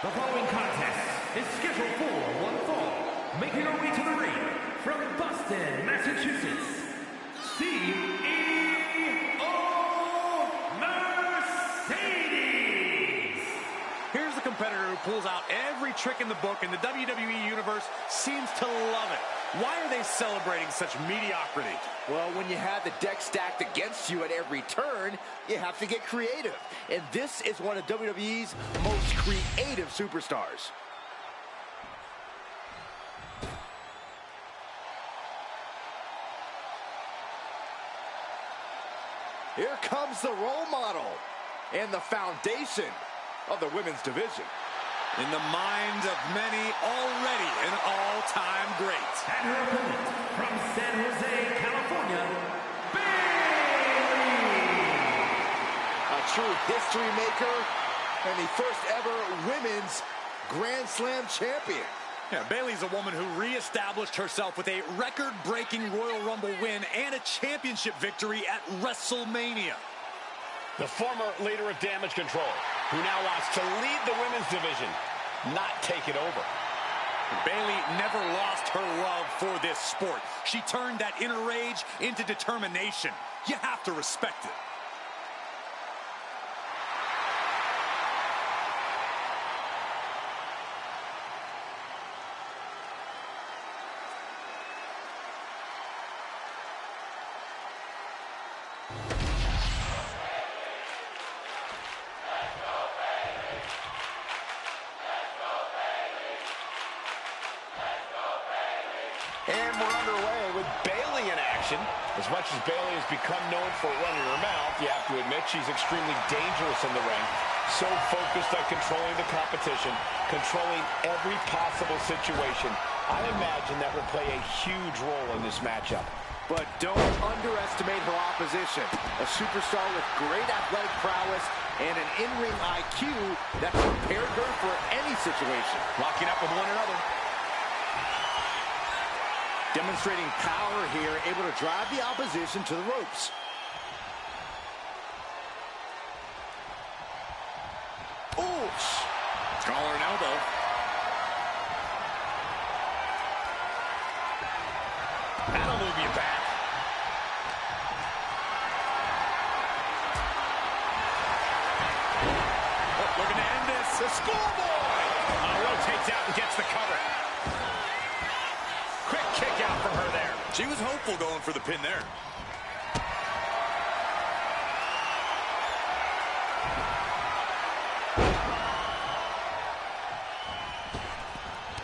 The following contest is scheduled for one fall. Making her way to the ring from Boston, Massachusetts, CEO Mercedes. Here's the competitor who pulls out every trick in the book, and the WWE Universe seems to love it. Why are they celebrating such mediocrity? Well, when you have the deck stacked against you at every turn, you have to get creative. And this is one of WWE's most creative superstars. Here comes the role model and the foundation of the women's division. In the minds of many, already an all-time great. And her opponent from San Jose, California, Bayley. A true history maker and the first ever women's Grand Slam champion. Yeah, Bayley's a woman who reestablished herself with a record-breaking Royal Rumble win and a championship victory at WrestleMania. The former leader of Damage Control, who now wants to lead the women's division, not take it over. Bayley never lost her love for this sport. She turned that inner rage into determination. You have to respect it. And we're underway with Bayley in action. As much as Bayley has become known for running her mouth, you have to admit she's extremely dangerous in the ring. So focused on controlling the competition, controlling every possible situation. I imagine that will play a huge role in this matchup. But don't underestimate her opposition. A superstar with great athletic prowess and an in-ring IQ that prepared her for any situation. Locking up with one another. Demonstrating power here, able to drive the opposition to the ropes. Oof! Collar and elbow. That'll move you back. Oh, looking to end this. The schoolboy! Rotates out and gets the cover. Quick kick out from her there. She was hopeful going for the pin there.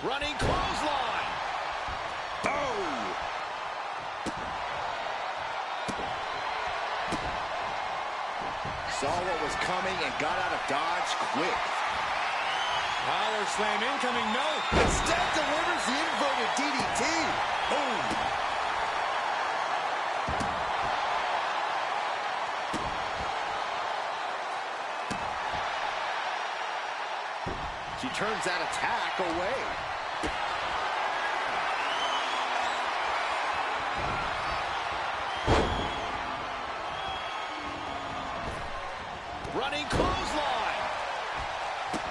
Running clothesline. Oh! Saw what was coming and got out of dodge quick. Power slam incoming, no. Instead delivers the inverted DDT. Boom. She turns that attack away. Running clothesline.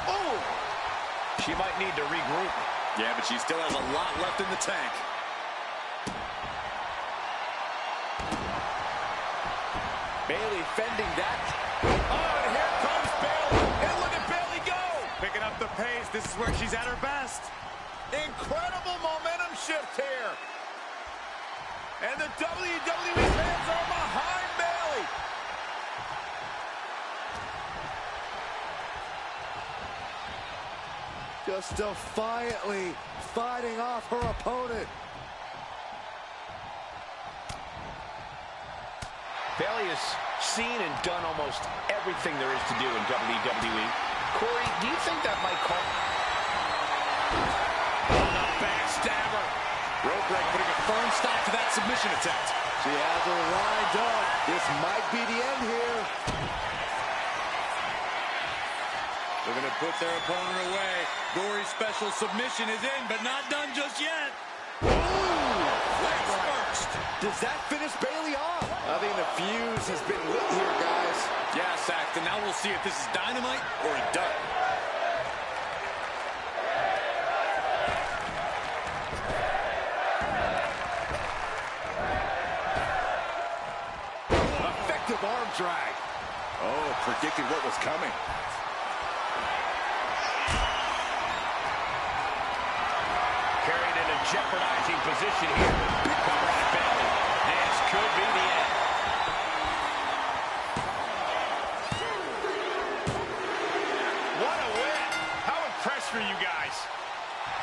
Oh! She might need to regroup. Yeah, but she still has a lot left in the tank. Bayley fending that. Oh, and here comes Bayley. And look at Bayley go. Picking up the pace. This is where she's at her best. Incredible momentum shift here. And the WWE fans are behind Bayley. Just defiantly fighting off her opponent. Bayley has seen and done almost everything there is to do in WWE. Corey, do you think that might call? On a backstabber. Rope break putting a firm stop to that submission attempt. She has her lined up. This might be the end here. They're going to put their opponent away. Gory's special submission is in, but not done just yet. Ooh! Legs first. Does that finish Bayley off? I think the fuse has been lit here, guys. Yeah, Saxton. Now we'll see if this is dynamite or a dud. drag. Oh, predicted what was coming. Carried in a jeopardizing position here. Cover by Bayley. This could be the end. What a win. How impressed were you guys?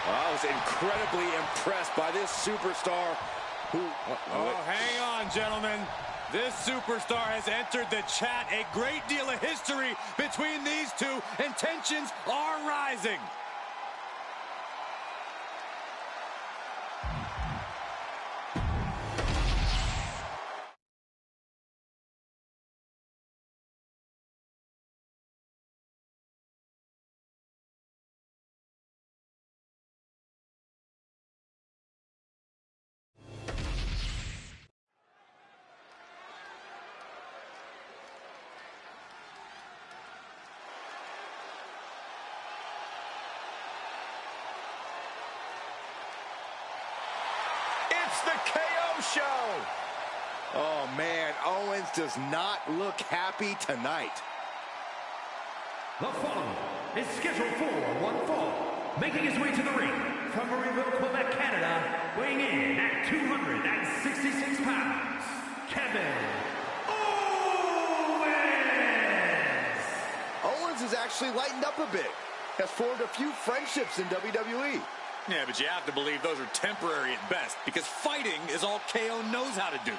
I was incredibly impressed by this superstar who... Oh, hang on, gentlemen. This superstar has entered the chat. A great deal of history between these two, and tensions are rising. It's the KO show. Oh, man, Owens does not look happy tonight. The following is scheduled for one fall. Making his way to the ring from Marieville, Quebec, Canada, weighing in at 266 pounds, Kevin Owens! Owens has actually lightened up a bit. Has formed a few friendships in WWE. Yeah, but you have to believe those are temporary at best, because fighting is all KO knows how to do.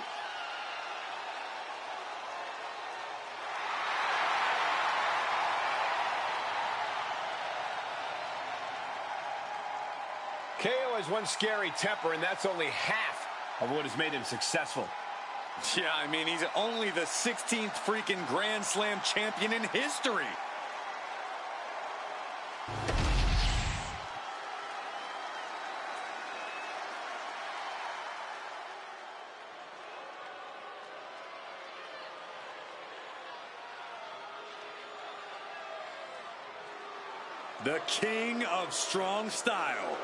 KO has one scary temper, and that's only half of what has made him successful. Yeah, I mean, he's only the 16th freaking Grand Slam champion in history. The king of strong style.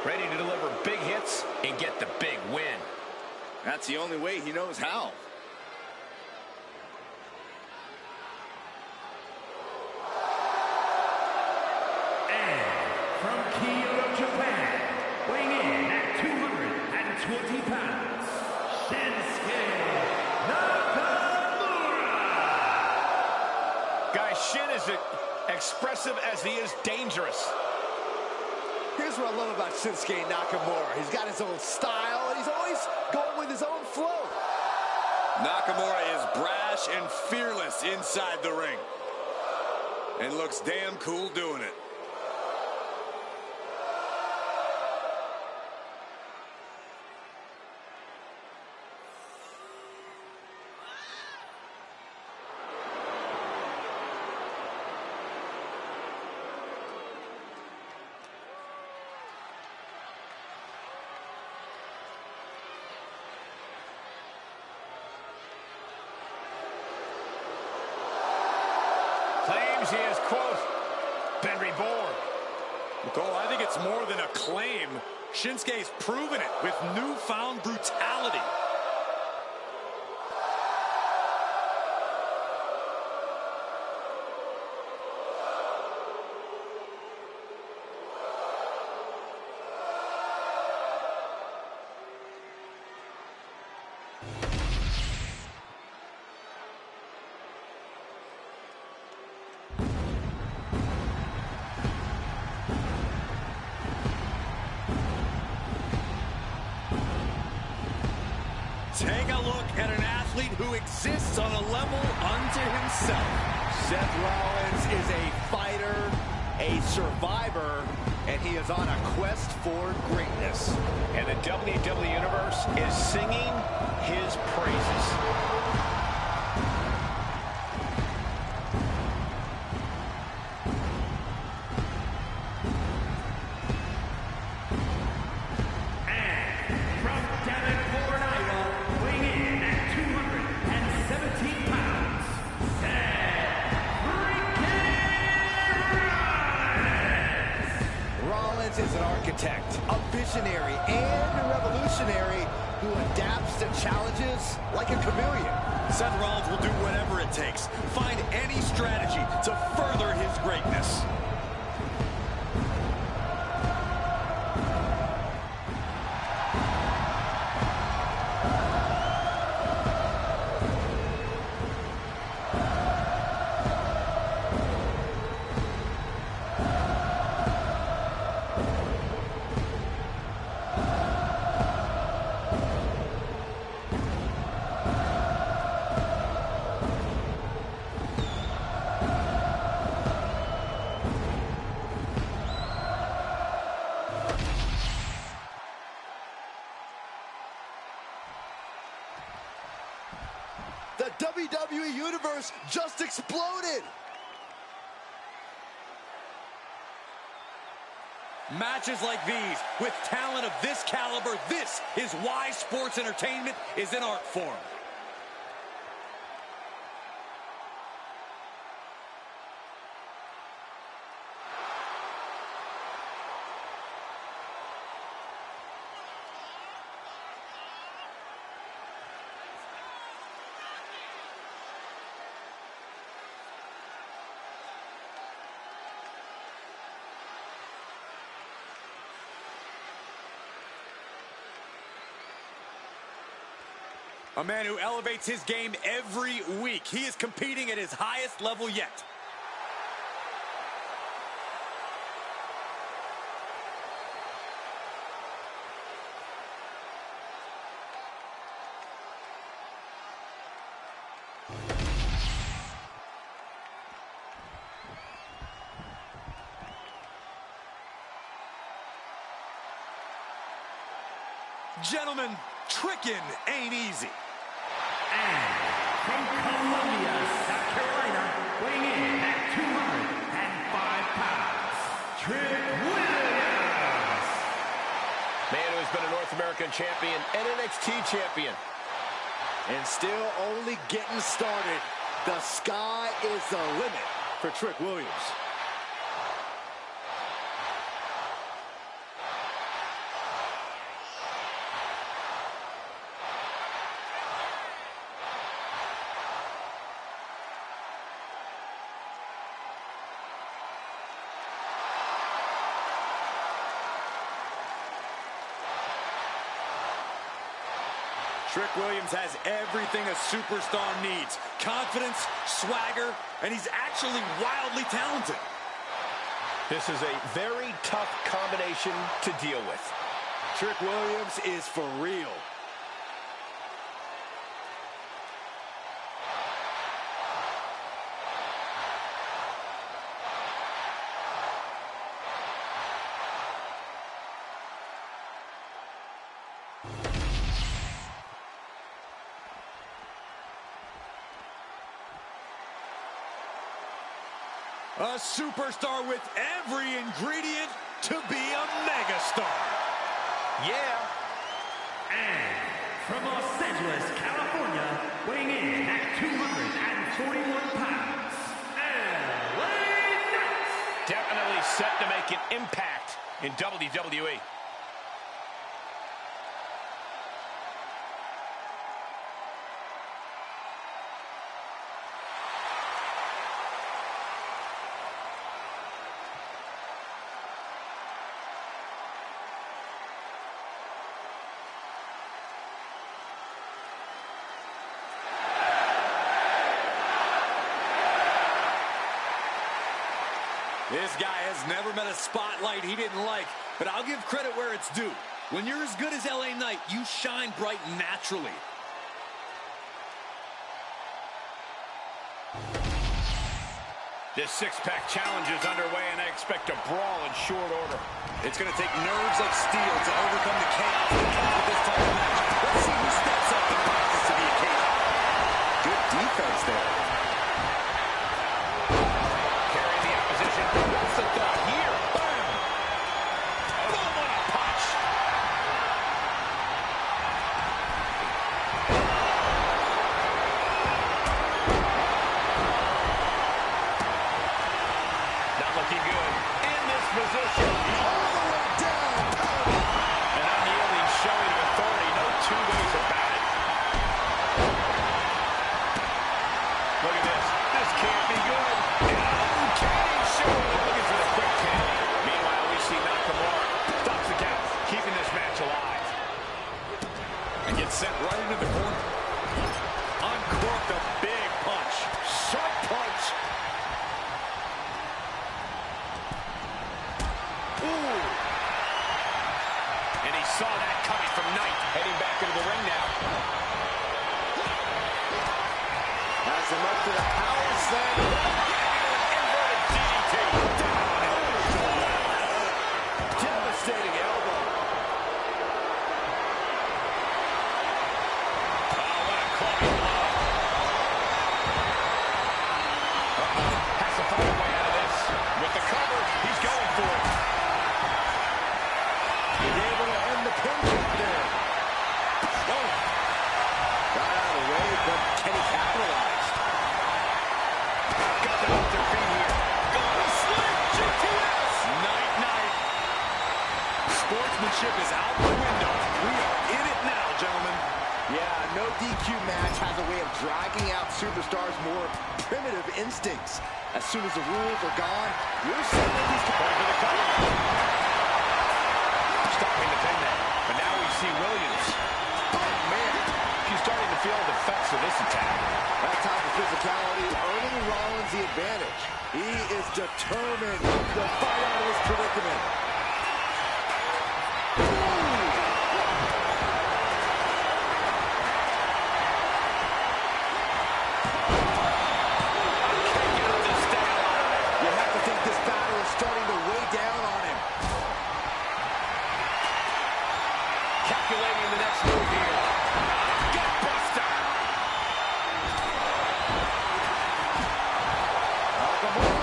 Ready to deliver big hits and get the big win. That's the only way he knows how. And from Kyoto, Japan, weighing in at 220 pounds, Shinsuke Nakamura! Guys, Shin is expressive as he is dangerous. Here's what I love about Shinsuke Nakamura. He's got his own style, and he's always going with his own flow. Nakamura is brash and fearless inside the ring, and looks damn cool doing it. Claims he is, quote, been reborn. Cole, I think it's more than a claim. Shinsuke's proven it with newfound brutality. Take a look at an athlete who exists on a level unto himself. Seth Rollins is a fighter, a survivor, and he is on a quest for greatness. And the WWE Universe is singing his praises. Is an architect, a visionary, and a revolutionary who adapts to challenges like a chameleon. Seth Rollins will do whatever it takes. Find any strategy to further his greatness. The WWE Universe just exploded! Matches like these, with talent of this caliber, this is why sports entertainment is an art form. A man who elevates his game every week. He is competing at his highest level yet. Gentlemen, tricking ain't easy. And from Columbia, South Carolina, weighing in at 205 pounds, Trick Williams. Man who has been a North American champion and NXT champion. And still only getting started. The sky is the limit for Trick Williams. Trick Williams has everything a superstar needs. Confidence, swagger, and he's actually wildly talented. This is a very tough combination to deal with. Trick Williams is for real. A superstar with every ingredient to be a megastar. Yeah. And from Los Angeles, California, weighing in at 241 pounds, LA Knight. Definitely set to make an impact in WWE. This guy has never met a spotlight he didn't like, but I'll give credit where it's due. When you're as good as LA Knight, you shine bright naturally. This six-pack challenge is underway, and I expect a brawl in short order. It's going to take nerves of steel to overcome the chaos that comes with this type of match. Let's see who steps up and rises to the occasion. Good defense there. Carrying the opposition. What's the thought here? Boom! Boom, what a punch! Not looking good. In this position. All the way down. An unyielding showing of authority. No two ways about it. And gets sent right into the corner. Uncorked a big punch. Sharp punch. Ooh. And he saw that coming from Knight. Heading back into the ring now. Has him up to the power slam. Inverted DDT. Devastating elbow. Oh, what a clubbing blow. Has to find a way out of this. With the cover, he's going for it. He's able to end the pin count there. Oh. Got out of the way, but can he capitalize? Got them off their feet here. Going to slip. GTS. Night. Sportsmanship is out the window. We are in it now, gentlemen. Yeah, no DQ match has a way of dragging out superstars' more primitive instincts. As soon as the rules are gone, you're sending these Going for the cover. Stopping the pin there. But now we see Williams. Oh, man. She's starting to feel the effects of this attack. That type of physicality earning Rollins the advantage. He is determined to fight out of this predicament. You have to think this battle is starting to weigh down on him. Calculating the next move here. Gutbuster. Nakamura.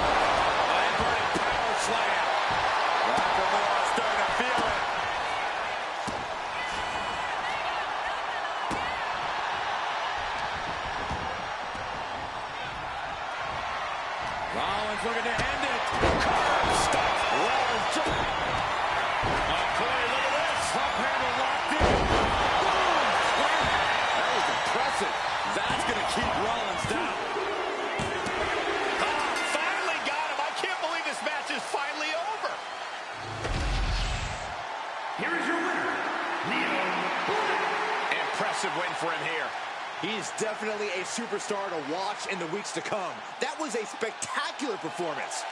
Inverted power slam. Nakamura starting to feel it. Rollins looking to end it. Curb stop. Rollins just... Oh, Corey, look at this. Top handle locked in. Boom. That was impressive. That's going to keep Rollins down. Finally got him. I can't believe this match is finally over. Here is your winner, Nile. Impressive win for him here. He's definitely a superstar to watch in the weeks to come. That was a spectacular performance.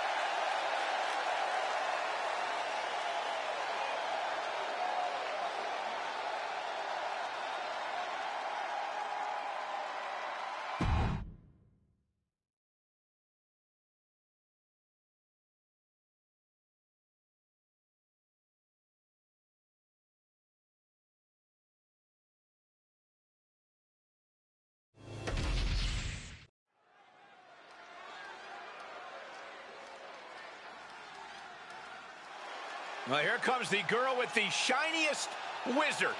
Well, here comes the girl with the shiniest wizard.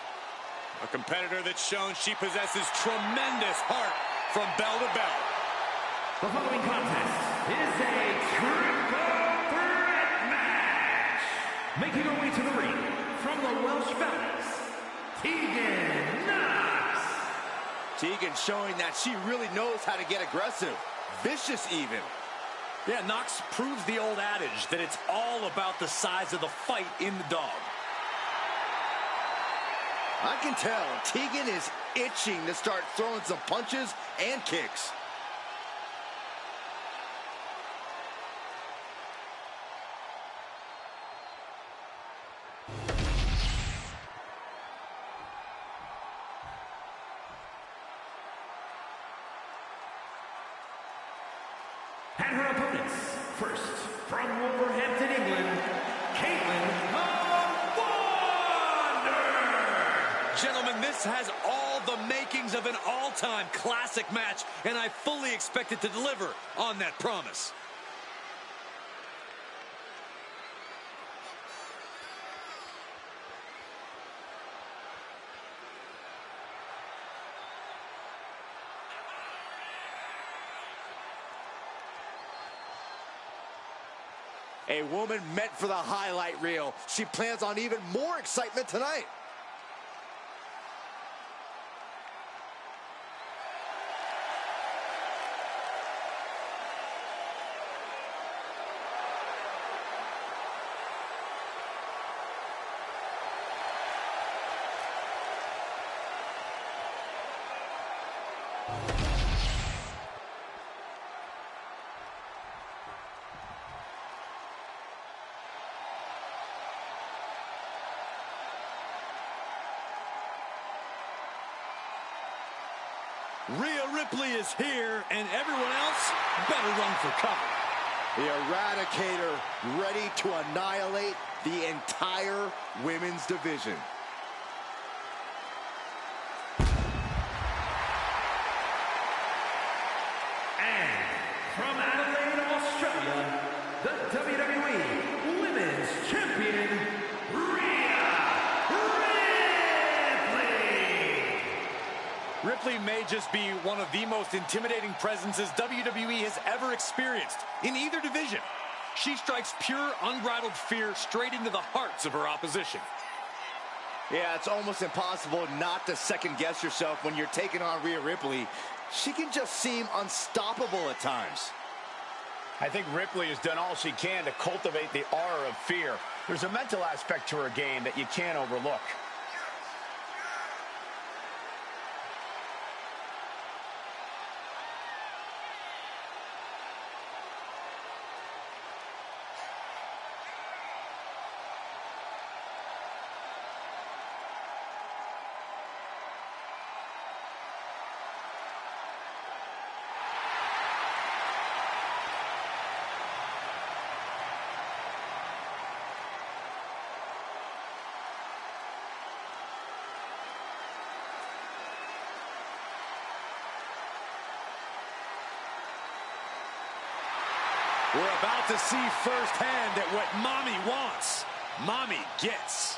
A competitor that's shown she possesses tremendous heart from bell to bell. The following contest is a triple threat match. Making her way to the ring from the Welsh Fellas, Tegan Knox. Tegan showing that she really knows how to get aggressive. Vicious even. Yeah, Knox proves the old adage that it's all about the size of the fight in the dog. I can tell Tegan is itching to start throwing some punches and kicks. And her opponents, first, from Wolverhampton, England, Katelyn the Wonder! Gentlemen, this has all the makings of an all-time classic match, and I fully expect it to deliver on that promise. A woman meant for the highlight reel. She plans on even more excitement tonight. Rhea Ripley is here, and everyone else better run for cover. The Eradicator ready to annihilate the entire women's division. And from Adelaide, Australia, the WWE Women's Champion, Rhea Ripley. Ripley may just be one of the most intimidating presences WWE has ever experienced in either division. She strikes pure, unbridled fear straight into the hearts of her opposition. Yeah, it's almost impossible not to second-guess yourself when you're taking on Rhea Ripley. She can just seem unstoppable at times. I think Ripley has done all she can to cultivate the aura of fear. There's a mental aspect to her game that you can't overlook. We're about to see firsthand that what Mommy wants, Mommy gets.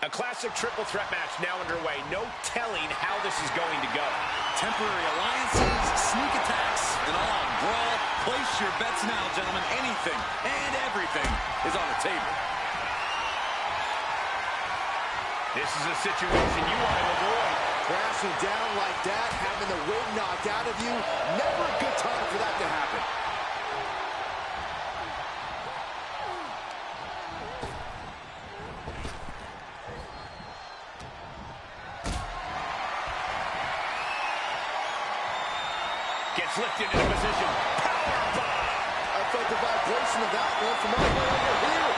A classic triple threat match now underway. No telling how this is going to go. Temporary alliances, sneak attacks, and all brawl. Place your bets now, gentlemen. Anything and everything is on the table. This is a situation you want to avoid. Crashing down like that, having the wind knocked out of you, never a good time for that to happen. Gets lifted into position. Powerbomb! I felt the vibration of that one from all the way over here.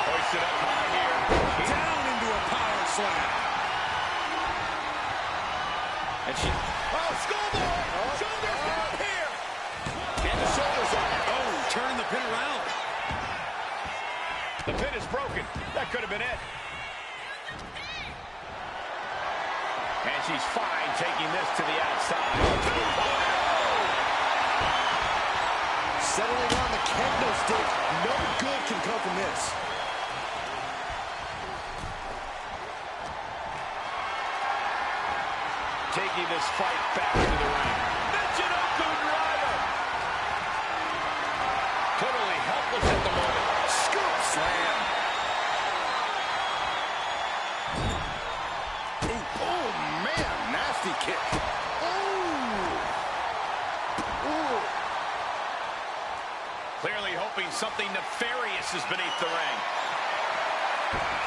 Hoisted up high here. Down into a power slam. And she... Oh, schoolboy! Shoulders down here! And the shoulders up. Oh, turning the pin around. The pin is broken. That could have been it. And she's fine taking this to the outside. Settling on the kendo stick. No good can come from this. Taking this fight back to the ring. Michinoku driver. Totally helpless at the moment. Scoop slam. Oh, man. Nasty kick. Ooh. Clearly hoping something nefarious is beneath the ring.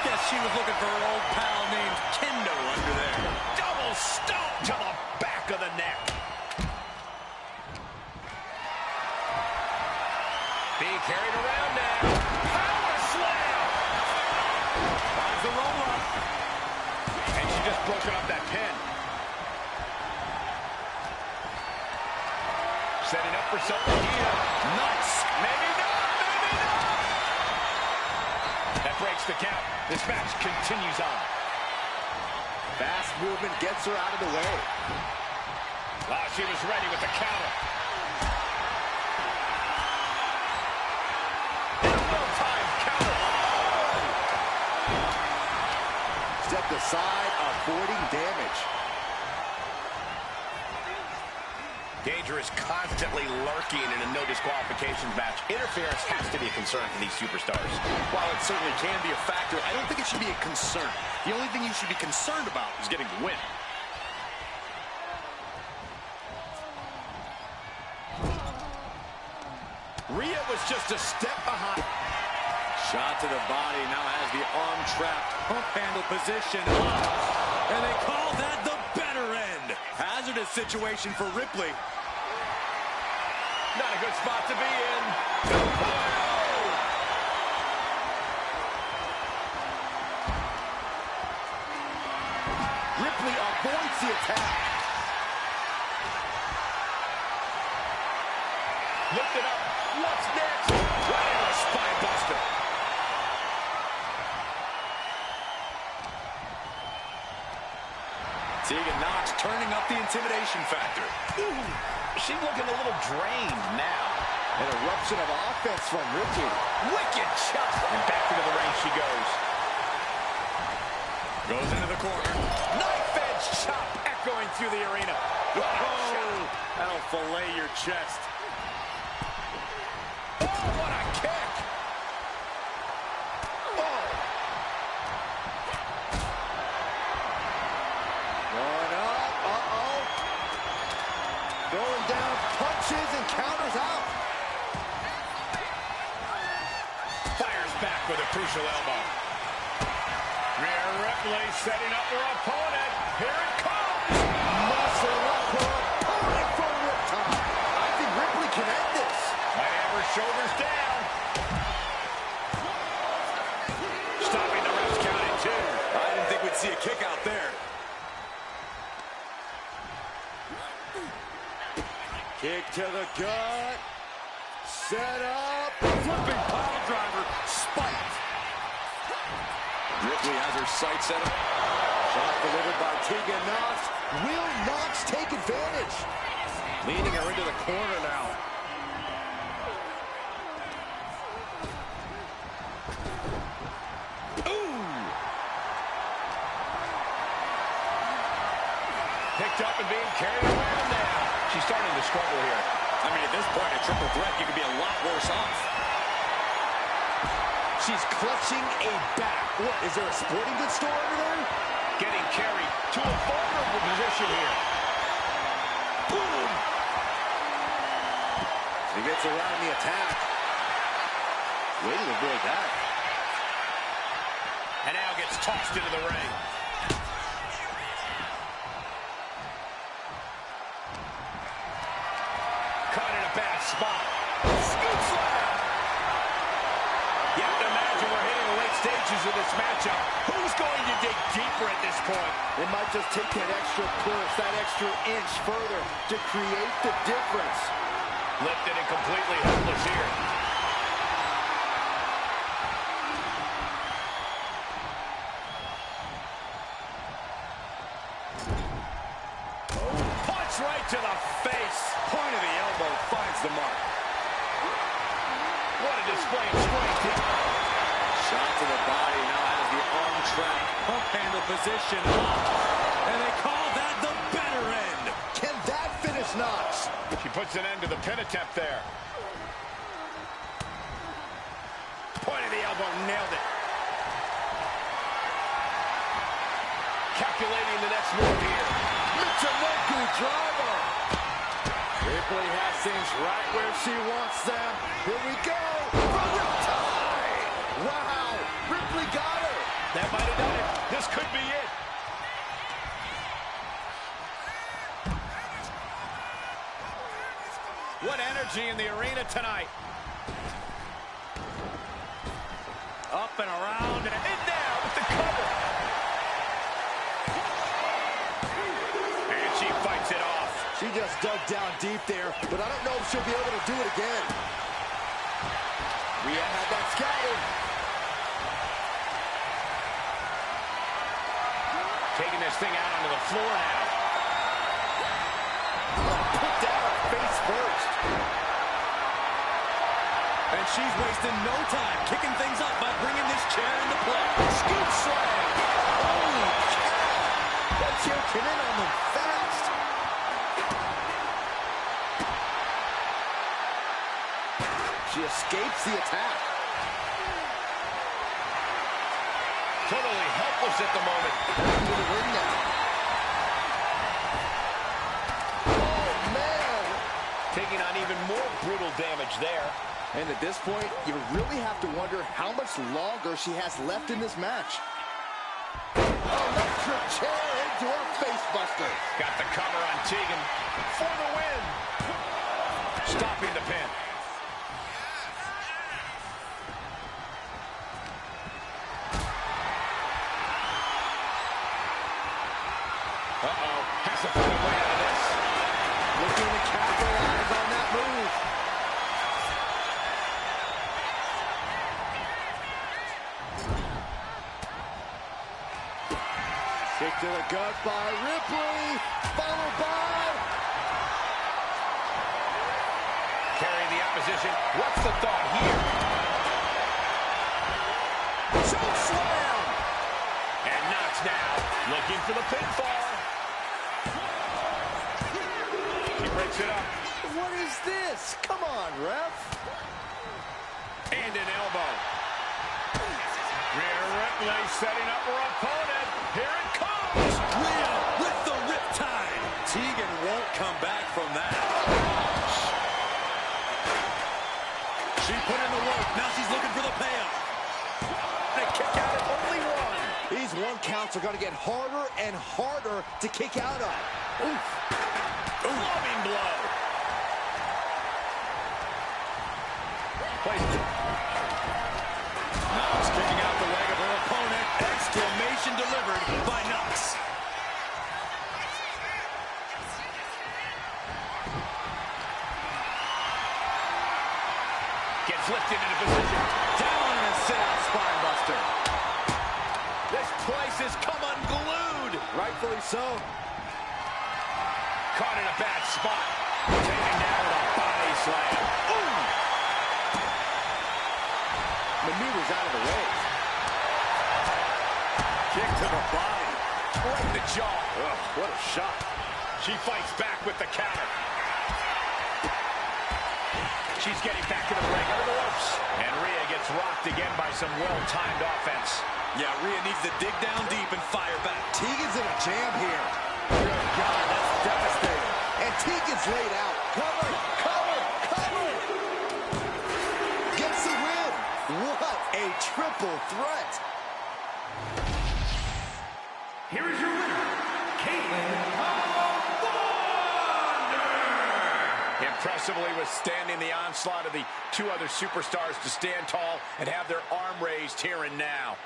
Guess she was looking for her old pal named Kendo under there. Double stomp to the back of the neck. Being carried around now. Power slam. Finds the roll up. And she just broken up that pin. Setting up for something here. Nice. Maybe not. Maybe not. That breaks the count. This match continues on. Fast movement gets her out of the way. Wow, she was ready with the counter. Elbow-time counter. Stepped aside, avoiding damage. Danger is constantly lurking in a no disqualifications match. Interference has to be a concern for these superstars. While it certainly can be a factor, I don't think it should be a concern. The only thing you should be concerned about is getting the win. Rhea was just a step behind. Shot to the body, now has the arm trapped. Pump handle position. And they call that the better end. Hazardous situation for Ripley. Not a good spot to be in. Ripley avoids the attack. Lift it up. What's next? Right into a spine buster. Tegan Knox turning up the intimidation factor. Ooh, she's looking a little drained now. An eruption of offense from Ripley. Wicked shot. And back into the ring she goes. Goes into the corner. Knife edge chop echoing through the arena. Oh, that'll fillet your chest. Oh, what a kick. Oh. Going up. Uh-oh. Going down. Punches and counters out. Fires back with a crucial elbow. Rhea Ripley setting up her opponent. Here it comes. Muscle up her opponent for a riptide. I think Ripley can end this. Might have her shoulders down. Stopping the ref's count at 2. I didn't think we'd see a kick out there. Kick to the gut. Set up. Flipping pile driver. Spiked. Ripley has her sights set up. Shot delivered by Tegan Knox. Will Knox take advantage? Leading her into the corner now. Ooh. Picked up and being carried around now. She's starting to struggle here. I mean, at this point, a triple threat, you could be a lot worse off. She's clutching a bat. What, is there a sporting goods store over there? Getting carried to a vulnerable position here. Boom! She gets around the attack. Way to avoid that. And now gets tossed into the ring. Caught in a bad spot. Scoop slam! You have to imagine we're hitting the late stages of this matchup. Who's going to dig deeper at this point? It might just take that extra push, that extra inch further to create the difference. Lifted and completely helpless here. Punch right to the face. Point of the elbow finds the mark. What a display of strength. Shot to the body, now has the arm trapped. Pump handle position. And they call that the better end. Can that finish Knox? She puts an end to the pin attempt there. Point of the elbow, nailed it. Calculating the next move here. Michinoku driver. Ripley has things right where she wants them. Here we go. Riptide. Wow. Ripley got her. That might have done it. This could be it. What energy in the arena tonight. Up and around and in now with the cover. And she fights it off. She just dug down deep there, but I don't know if she'll be able to do it again. Rhea had that scouted. Taking this thing out onto the floor now. Put down face first. And she's wasting no time kicking things up by bringing this chair into play. Scoop slam. Holy cow. That chair came in on them fast. escapes the attack. Totally helpless at the moment. Into the ring now. Oh, man. Taking on even more brutal damage there. And at this point, you really have to wonder how much longer she has left in this match. Electric chair into a face buster. Got the cover on Tegan for the win. Stopping the pin. Uh-oh. Has to find a way out of this. Looking to capitalize on that move. Kick to the gut by Ripley, followed by... Carrying the opposition. What's the thought here? Choke slam! And Knox now looking for the pinfall. She breaks it up. What is this? Come on, ref. And an elbow. Rhea Ripley setting up her opponent. Here it comes. Rhea with the riptide. Tegan won't come back from that. She put in the work. Now she's looking for the payoff. They kick out at only one. These one counts are going to get harder and harder to kick out of. Oof. Loving blow. Placed it. Knox kicking out the leg of her opponent. Exclamation delivered by Knox. Gets lifted into position. Down and sit-out spine buster. This place has come unglued. Rightfully so. Caught in a bad spot. Taken down with a body slam. Ooh. Maneuvers out of the way. Kick to the body. Right in the jaw. Ugh, what a shot. She fights back with the counter. She's getting back to the ring under the ropes. And Rhea gets rocked again by some well-timed offense. Yeah, Rhea needs to dig down deep and fire back. Tegan's in a jam here. Good God, that's devastating. And Tegan's laid out. Cover, cover, cover. Gets the win. What a triple threat. Here is your winner, Katelyn. Impressively withstanding the onslaught of the two other superstars to stand tall and have their arm raised here and now.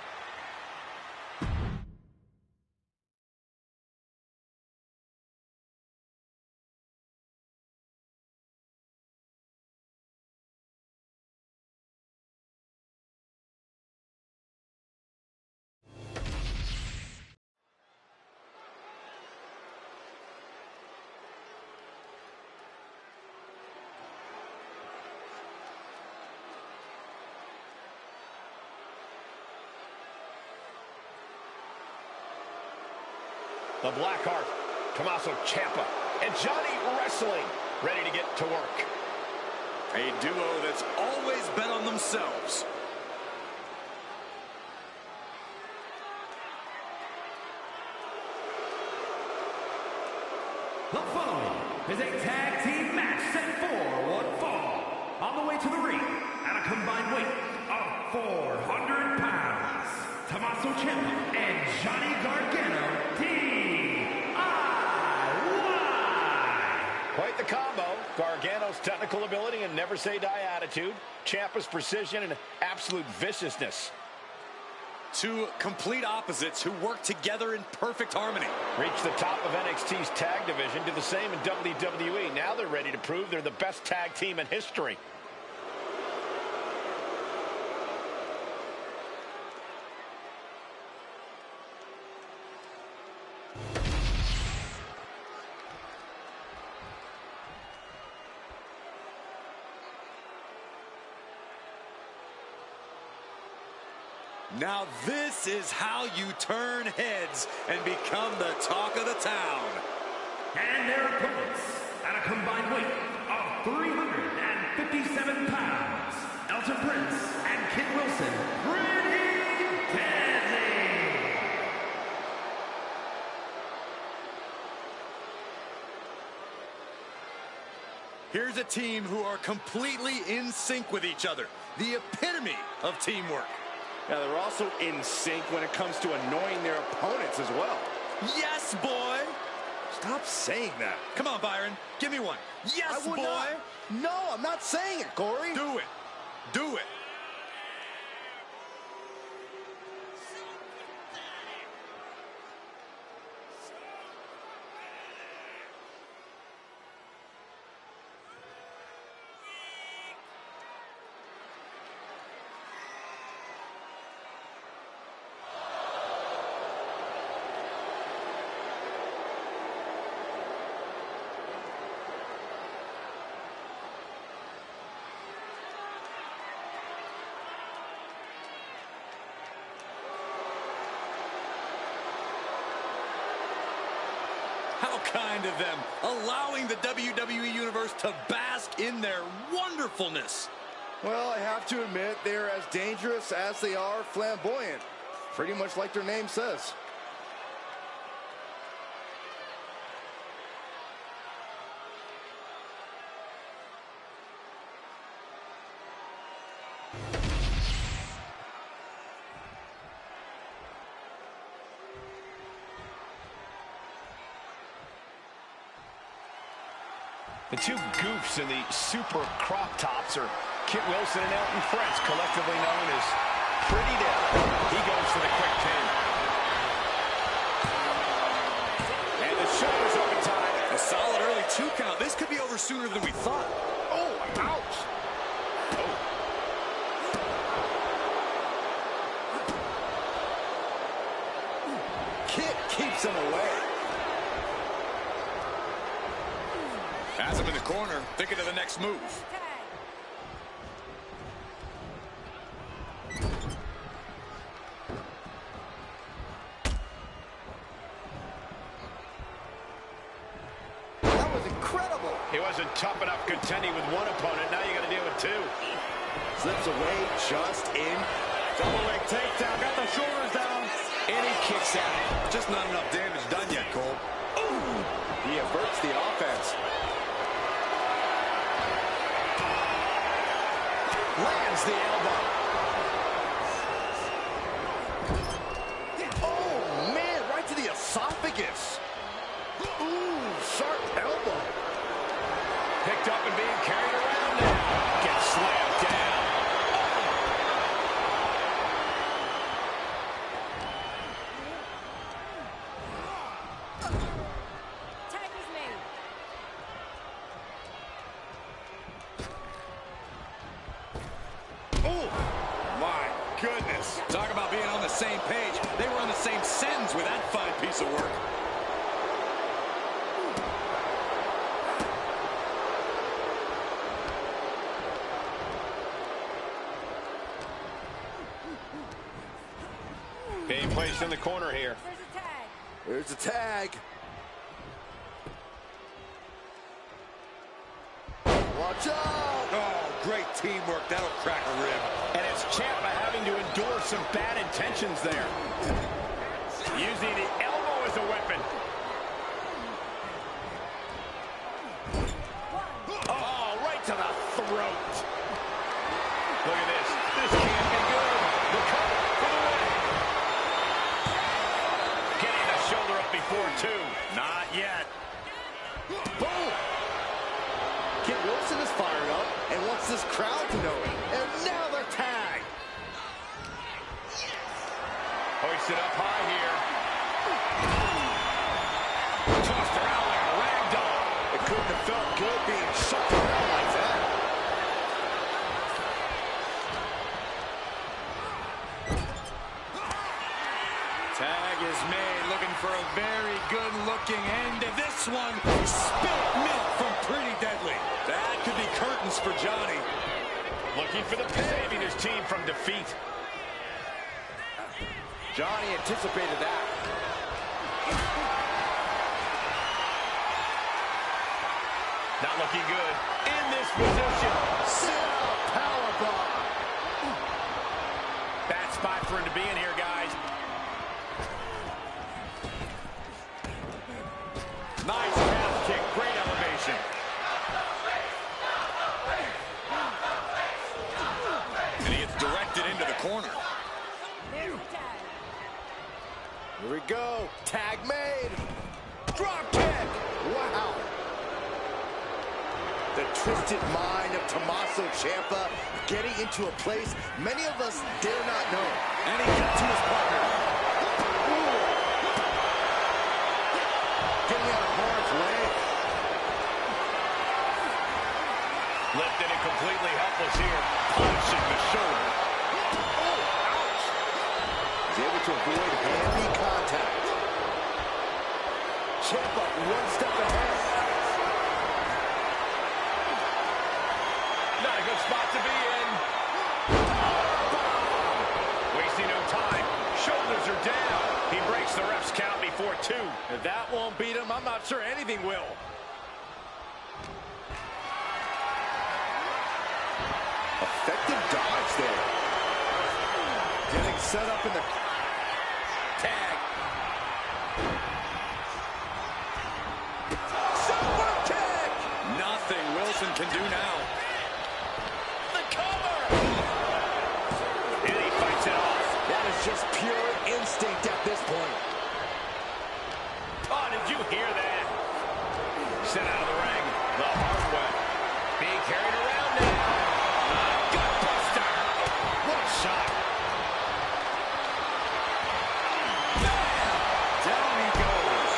The Blackheart, Tommaso Ciampa, and Johnny Wrestling ready to get to work. A duo that's always bet on themselves. The following is a tag team match set for one fall. On the way to the ring, at a combined weight of 400 pounds, Tommaso Ciampa and Johnny Gargano, Quite the combo. Gargano's technical ability and never-say-die attitude. Ciampa's precision and absolute viciousness. Two complete opposites who work together in perfect harmony. Reached the top of NXT's tag division, did the same in WWE. Now they're ready to prove they're the best tag team in history. Now this is how you turn heads and become the talk of the town. And their opponents, at a combined weight of 357 pounds, Gunther Prince and Kit Wilson, pretty deadly. Here's a team who are completely in sync with each other. The epitome of teamwork. Now, they're also in sync when it comes to annoying their opponents as well. Yes, boy! Stop saying that. Come on, Byron. Give me one. Yes, boy! Not. No, I'm not saying it, Corey. Do it. Do it. How kind of them, allowing the WWE Universe to bask in their wonderfulness. Well, I have to admit, they're as dangerous as they are flamboyant. Pretty much like their name says. The two goofs in the super crop tops are Kit Wilson and Elton French, collectively known as Pretty Deadly. He goes for the quick pin. And the shoulders over time. A solid early 2 count. This could be over sooner than we thought. Oh, ouch. Oh. Kit keeps him away. Has him in the corner, thinking of the next move. That was incredible. He wasn't tough enough contending with one opponent. Now you got to deal with two. Slips away just in. Double leg takedown, got the shoulders down. And he kicks out. Just not enough damage done yet, Cole. Ooh. He averts the offense. Lands the elbow. Oh, man, right to the esophagus. Ooh, sharp elbow. Picked up and being carried around now. Gets slammed down. Tag is made. Oh, my goodness. Talk about being on the same page. They were on the same sentence with that fine piece of work. Being placed in the corner here. There's a tag. There's a tag. Watch out! Oh, great teamwork. That'll crack a rib. And it's Ciampa having to endure some bad intentions there. Using the elbow as a weapon. Oh, right to the throat. Look at this. This can't be good. The cover for the win. Getting the shoulder up before two. Not yet. Boom! Kit Wilson is fired up and wants this crowd to know it. And now they're tagged. Hoisted up high here. Tossed around like a rag doll. It couldn't have felt good being shucked around like that. Tag is made, looking for a very good-looking end to this one. Spilt milk from Pretty Deadly. That could be curtains for Johnny. Looking for the pin. Saving his team from defeat. Johnny anticipated that. Not looking good in this position. Sit-out powerbomb. spot for him to be in here, guys. Nice calf kick, great elevation. And he gets directed into the corner. There's the tag. Here we go. Tag made. Drop kick. Wow. The twisted mind of Tommaso Ciampa getting into a place many of us dare not know. And he got to his partner. Getting out of harm's way. Lifted and completely helpless here. Punching the shoulder. He's able to avoid heavy contact. Ciampa one step ahead. Not a good spot to be in. Wasting no time. Shoulders are down. He breaks the ref's count before 2. If that won't beat him, I'm not sure anything will. Effective dodge there. Getting set up in the Tag. super kick. Nothing Wilson can do now. The cover. And he fights it off. That is just pure instinct at this point. Oh, did you hear that? Sent out of the ring. The hard way. Being carried around now. Gutbuster. What a shot. Down he goes.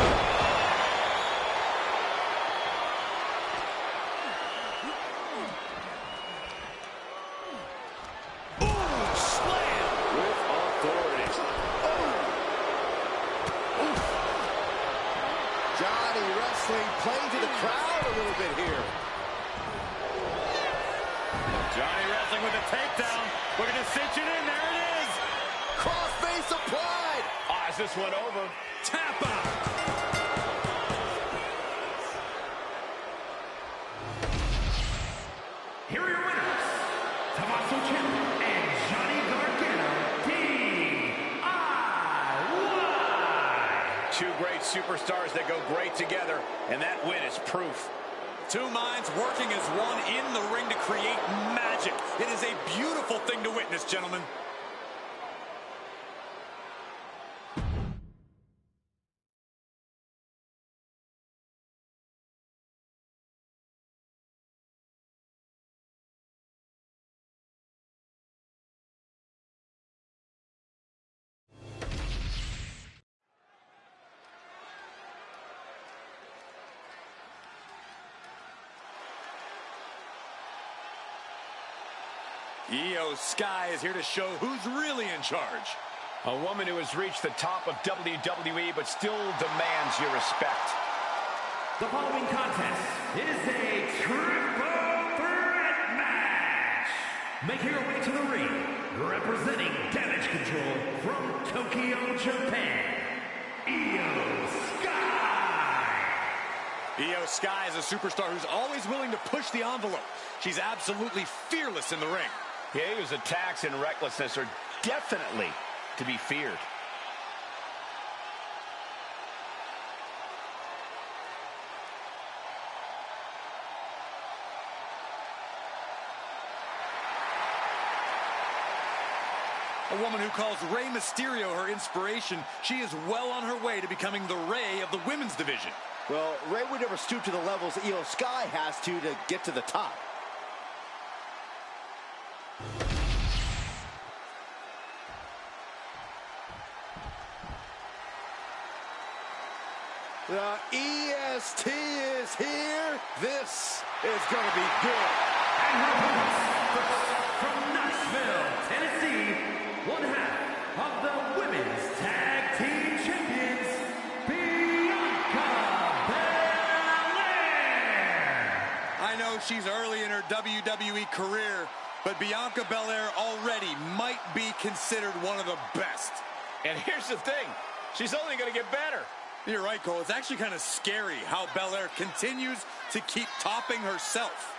Ooh, slam with authority. Johnny wrestling, playing to the crowd a little bit here. Johnny wrestling with a takedown. Looking to cinch it in. There it is. Crossface applied. Is this one over? Tap out. Here are your winners, Tommaso Ciampa and Johnny Gargano, DIY. Two great superstars that go great together, and that win is proof. Two minds working as one in the ring to create magic. It is a beautiful thing to witness, gentlemen. Io Sky is here to show who's really in charge. A woman who has reached the top of WWE but still demands your respect. The following contest is a triple threat match. Making her way to the ring, representing Damage Control from Tokyo, Japan, Io Sky. Io Sky is a superstar who's always willing to push the envelope. She's absolutely fearless in the ring. Yeah, Io's attacks and recklessness are definitely to be feared. A woman who calls Rey Mysterio her inspiration. She is well on her way to becoming the Rey of the women's division. Well, Rey would never stoop to the levels Io Sky has to get to the top. The EST is here. This is going to be good. And her opponents, first from Knoxville, Tennessee, one half of the Women's Tag Team Champions, Bianca Belair. I know she's early in her WWE career, but Bianca Belair already might be considered one of the best. And here's the thing, she's only going to get better. You're right, Cole. It's actually kind of scary how Belair continues to keep topping herself.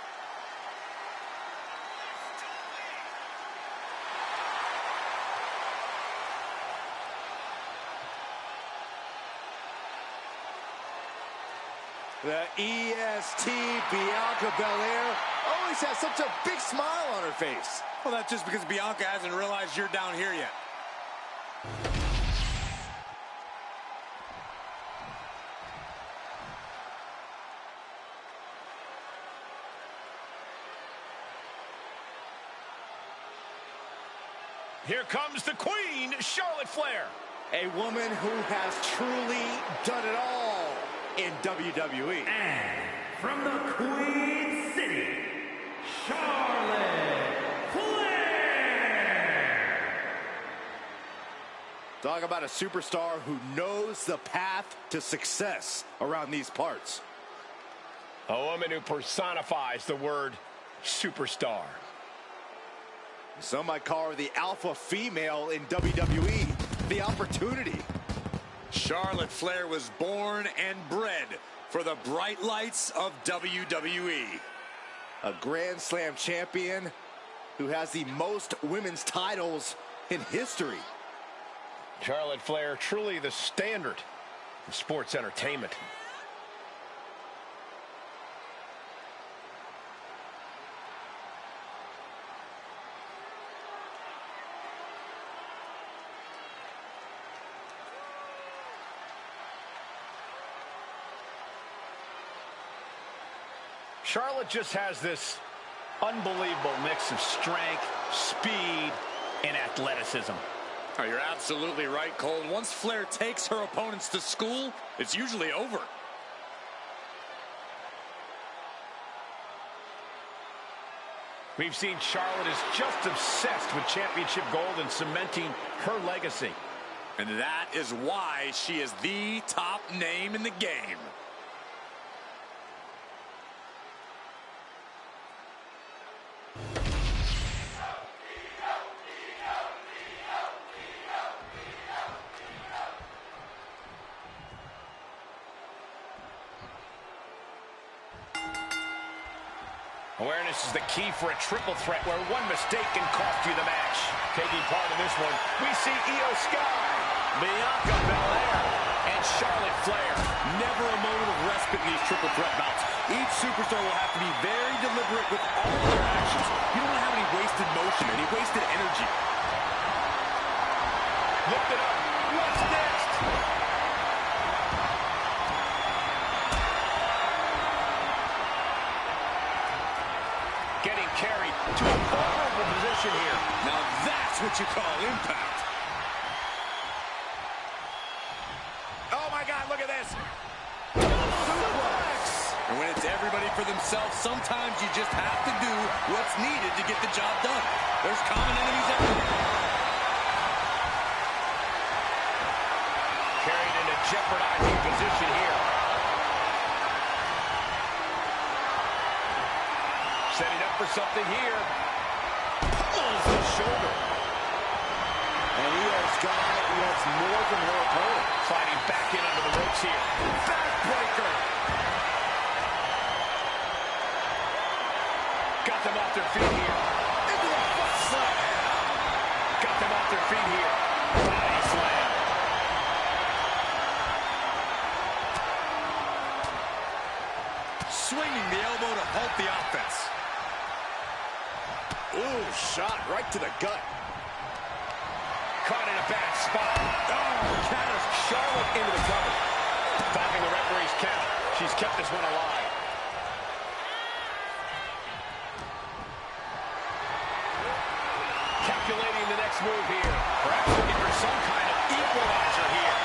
The EST Bianca Belair always has such a big smile on her face. Well, that's just because Bianca hasn't realized you're down here yet. Here comes the Queen, Charlotte Flair. A woman who has truly done it all in WWE. And from the Queen City, Charlotte Flair. Talk about a superstar who knows the path to success around these parts. A woman who personifies the word superstar. Some might call her the alpha female in WWE. The opportunity. Charlotte Flair was born and bred for the bright lights of WWE. A Grand Slam champion who has the most women's titles in history. Charlotte Flair, truly the standard of sports entertainment. Charlotte just has this unbelievable mix of strength, speed, and athleticism. Oh, you're absolutely right, Cole. And once Flair takes her opponents to school, it's usually over. We've seen Charlotte is just obsessed with championship gold and cementing her legacy. And that is why she is the top name in the game. Awareness is the key for a triple threat where one mistake can cost you the match. Taking part in this one, we see Io Sky, Bianca Belair, and Charlotte Flair. Never a moment of respite in these triple threat bouts. Each superstar will have to be very deliberate with all of their actions. You don't want to have any wasted motion, any wasted energy. Lift it up. What's next? Getting carried to a vulnerable position here. Now that's what you call impact. Oh my God, look at this. And when it's everybody for themselves, sometimes you just have to do what's needed to get the job done. There's common enemies everywhere. Carried in a jeopardizing position here. Setting up for something here. Pulls the shoulder. And Io Sky wants more from her opponent. Sliding back in under the ropes here. Backbreaker. Got them off their feet here. Into the foot slam. Got them off their feet here. Body slam. Swinging the elbow to halt the offense. Ooh, shot right to the gut. Caught in a bad spot. Oh, counters Charlotte into the cover. Stopping the referee's count. She's kept this one alive. Calculating the next move here. Perhaps looking for some kind of equalizer here.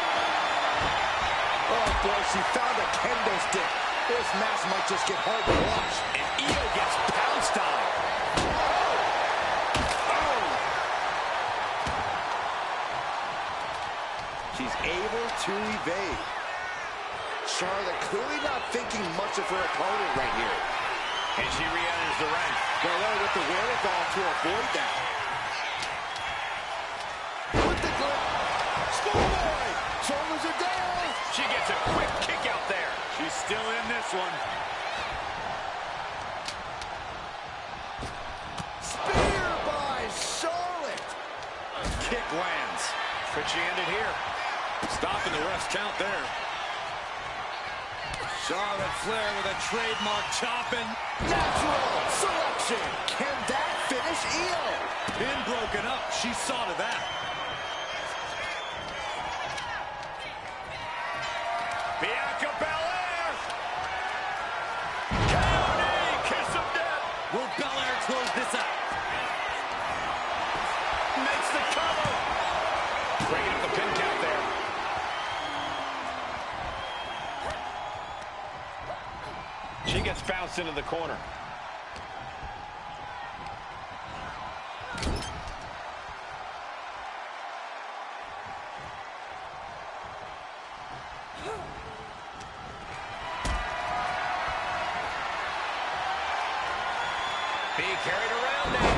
Oh, boy, she found a kendo stick. This match might just get hard to watch. And Io gets pounced on. She's able to evade. Charlotte clearly not thinking much of her opponent right here. And she re-enters the ring. Belair with the wherewithal to avoid that. With the grip. Schoolboy. Shoulders are down. She gets a quick kick out there. She's still in this one. Spear by Charlotte. Kick lands. Could she end it here? Stopping the ref's count there. Charlotte Flair with a trademark chopping. Natural selection. Can that finish Io? Pin broken up. She saw to that. Bianca Belair. KOD, kiss of death. Will Belair close this out? Makes the cover. Bringing up the pin count there. She gets bounced into the corner. Being carried around now.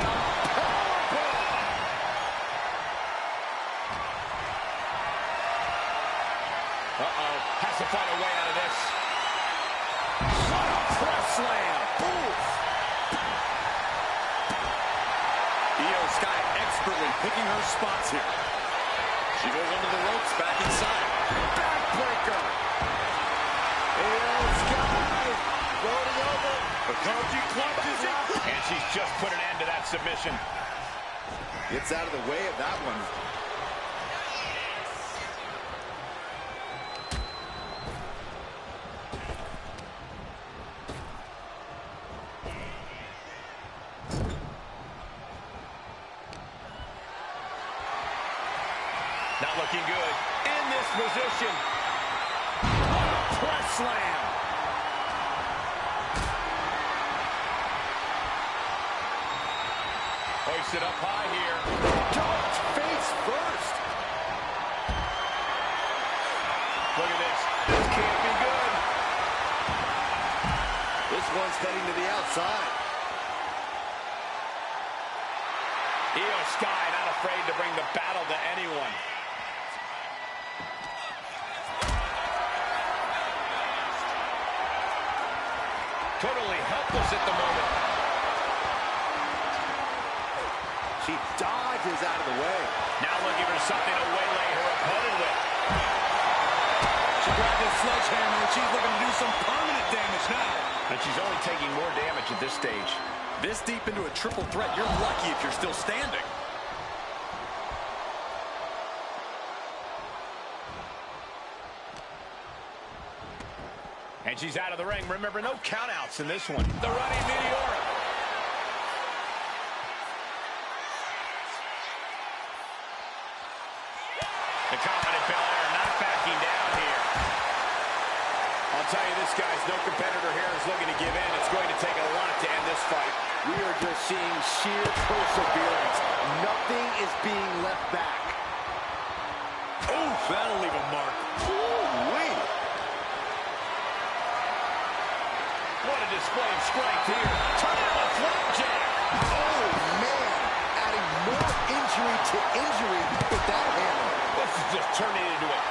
Uh-oh. Has to find a way out of this. What a press slam. Oof. Io Sky expertly picking her spots here. She goes under the ropes, back inside. Backbreaker. Io Sky rolling over. The Koji clutches it. And she's just put an end to that submission. Gets out of the way of that one. Not looking good in this position. Press slam. Hoisted up high here. Dodge face first. Look at this. This can't be good. This one's heading to the outside. Io Sky not afraid to bring the battle to anyone. Totally helpless at the moment. She dodges out of the way. Now looking for something to waylay her opponent with. She grabbed his sledgehammer and she's looking to do some permanent damage now. And she's only taking more damage at this stage. This deep into a triple threat, you're lucky if you're still standing. And she's out of the ring. Remember, no countouts in this one. The running meteora. The confident Belair not backing down here. I'll tell you, this guy's no competitor here is looking to give in. It's going to take a lot to end this fight. We are just seeing sheer perseverance. Nothing is being left back. Oof, that'll leave a mark. Ooh-wee. What a display of strength here. Tornado flapjack. Oh, man. Adding more injury to injury with that hammer. This is just turning into a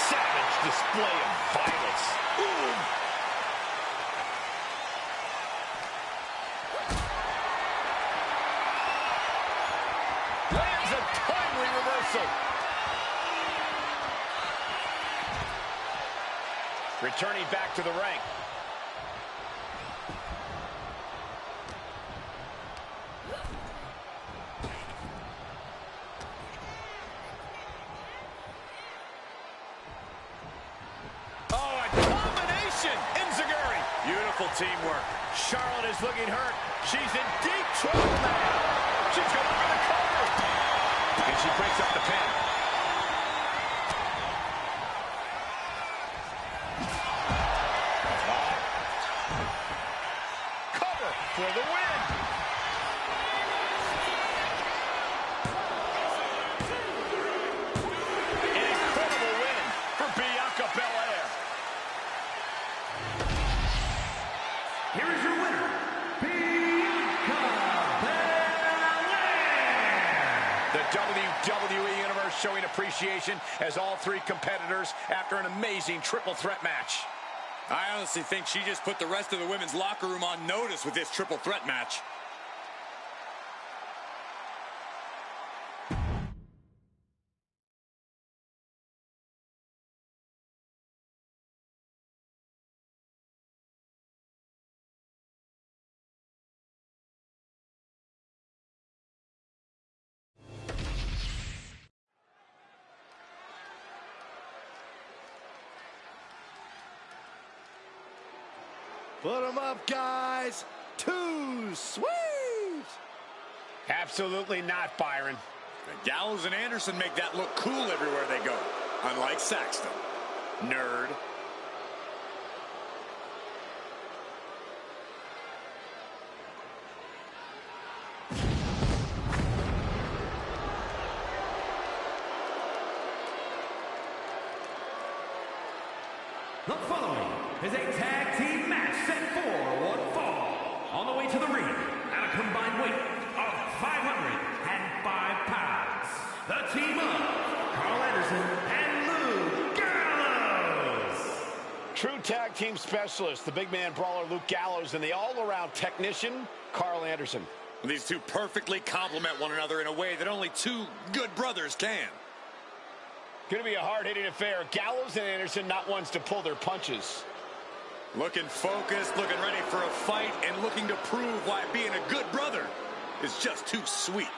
savage display of violence. Ooh. Lands a timely reversal. Returning back to the ring. Beautiful teamwork. Charlotte is looking hurt. She's in deep trouble now. She's going for the cover. And she breaks up the pin. Cover for the win. An incredible win for Bianca Belair. Here is your winner, Bianca Belair. The WWE Universe showing appreciation as all three competitors after an amazing triple threat match. I honestly think she just put the rest of the women's locker room on notice with this triple threat match. Put them up, guys. Too sweet. Absolutely not, Byron. And Gallows and Anderson make that look cool everywhere they go. Unlike Saxton. Nerd. The following is a tag team match set for one fall. On the way to the ring, at a combined weight of 505 pounds, the team of Carl Anderson and Luke Gallows. True tag team specialist, the big man brawler Luke Gallows, and the all-around technician, Carl Anderson. These two perfectly complement one another in a way that only two good brothers can. Going to be a hard-hitting affair. Gallows and Anderson not ones to pull their punches. Looking focused, looking ready for a fight, and looking to prove why being a good brother is just too sweet.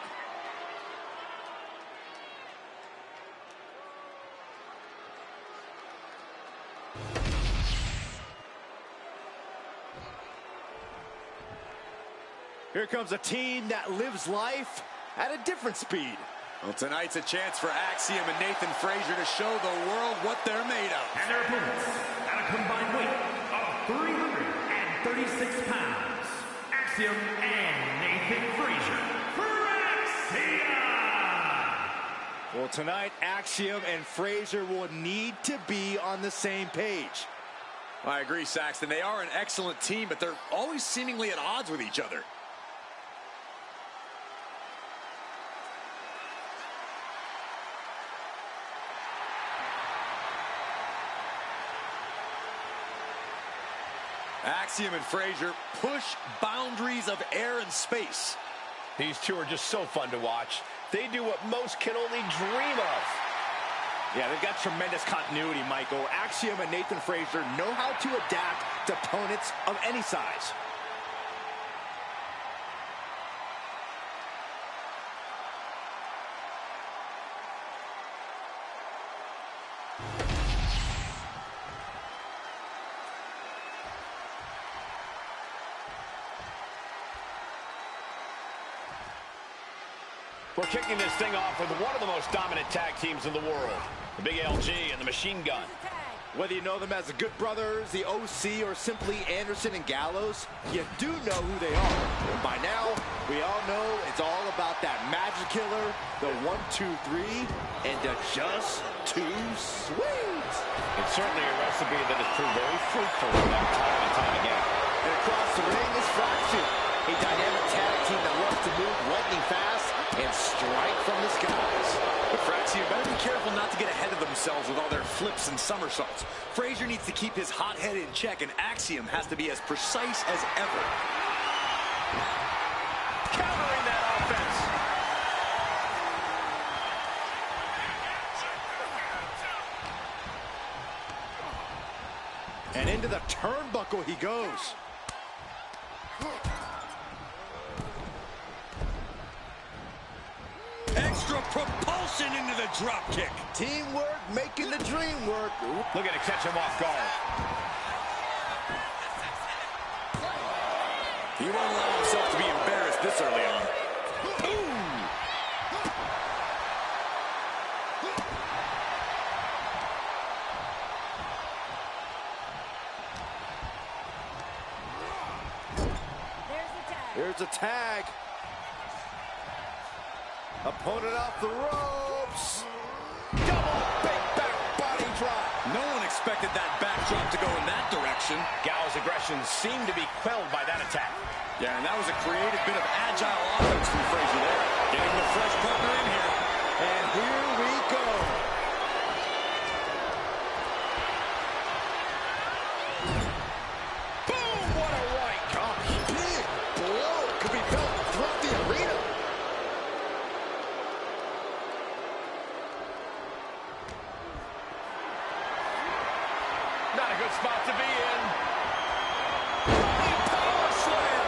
Here comes a team that lives life at a different speed. Well, tonight's a chance for Axiom and Nathan Frazier to show the world what they're made of. And their opponents, at a combined weight of 336 pounds, Axiom and Nathan Frazier for Axiom! Well, tonight, Axiom and Frazier will need to be on the same page. I agree, Saxton. They are an excellent team, but they're always seemingly at odds with each other. Axiom and Frazier push boundaries of air and space. These two are just so fun to watch. They do what most can only dream of. Yeah, they've got tremendous continuity, Michael. Axiom and Nathan Frazier know how to adapt to opponents of any size. We're kicking this thing off with one of the most dominant tag teams in the world. The Big LG and the Machine Gun. Whether you know them as the Good Brothers, the OC, or simply Anderson and Gallows, you do know who they are. And by now, we all know it's all about that magic killer, the 1, 2, 3, and the just too sweet. It's certainly a recipe that has proved very fruitful for them time and time again. And across the ring is Frazamo, a dynamic tag team that loves to move lightning fast and strike from the skies. But Frazamo better be careful not to get ahead of themselves with all their flips and somersaults. Frazier needs to keep his hot head in check, and Axiom has to be as precise as ever. Countering that offense. And into the turnbuckle he goes. Extra propulsion into the drop kick. Teamwork making the dream work. Looking to catch him off guard. He won't allow himself to be embarrassed this early on. Here's a tag. Opponent off the ropes. Double big back body drop. No one expected that backdrop to go in that direction. Gallows' aggression seemed to be quelled by that attack. Yeah, and that was a creative bit of agile offense from Frazier there. Getting the fresh partner in here. And here we go. Boom! What a right. Oh, big blow could be felt throughout the arena. Not a good spot to be in. Power slam.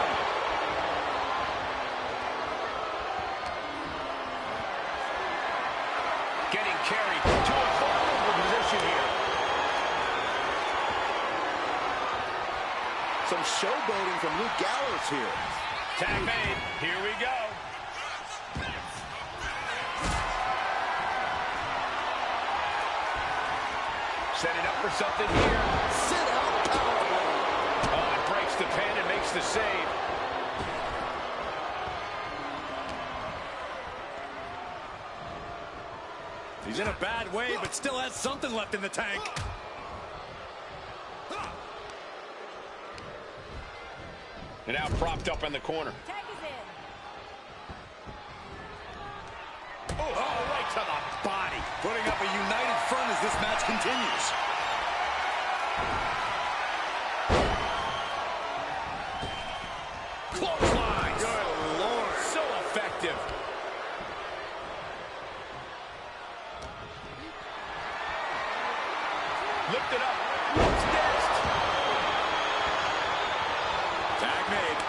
Getting carried to a vulnerable position here. Some showboating from Luke Gallows here. Tag made. Here we go. Setting up for something here. Sit out powerbomb. Oh, it breaks the pin and makes the save. He's in a bad way, but still has something left in the tank. And now propped up in the corner. Tag is in. Oh, right to the body. Putting up a united front as this match continues. Clothesline. Good Lord. So effective. Lift it up. What's next? Tag made.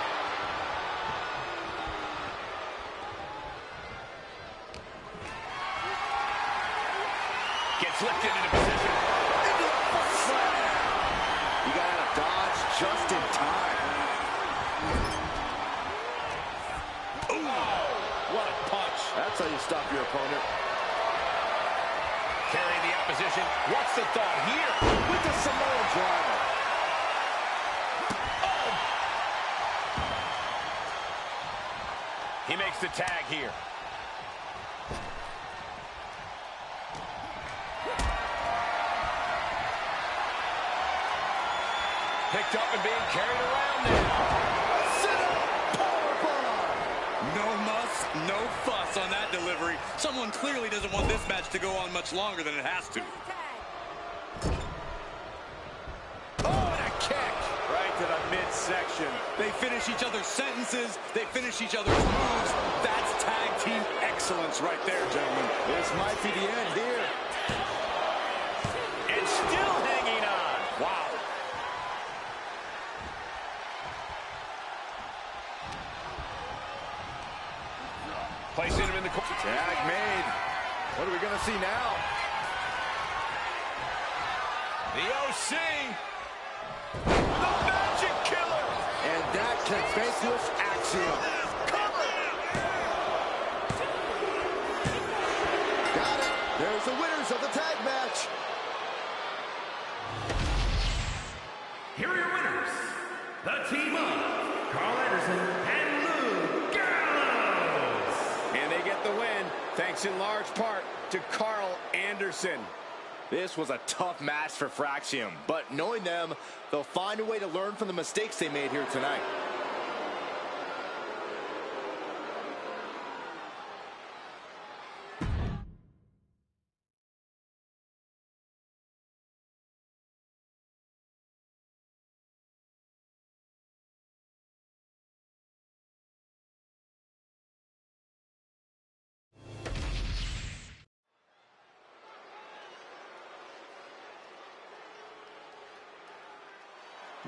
Gets lifted into position. You got out of dodge just in time. Oh, what a punch. That's how you stop your opponent. Carrying the opposition. What's the thought here? With the Samoan driver. Oh. He makes the tag here. Picked up and being carried around now. No muss, no fuss on that delivery. Someone clearly doesn't want this match to go on much longer than it has to. Tag. Oh, and a kick. Right to the midsection. They finish each other's sentences. They finish each other's moves. That's tag team excellence right there, gentlemen. This might be the end here. And still hanging on. Wow. Placing him in the corner. Tag made. What are we going to see now? The OC. The Magic Killer. And that can vanquish Axiom. Got it. There's the winners of the tag match. Here are your winners, the team of Carl Anderson and Luke Gallows. And they get the win, thanks in large part to Carl Anderson. This was a tough match for Frazamo, but knowing them, they'll find a way to learn from the mistakes they made here tonight.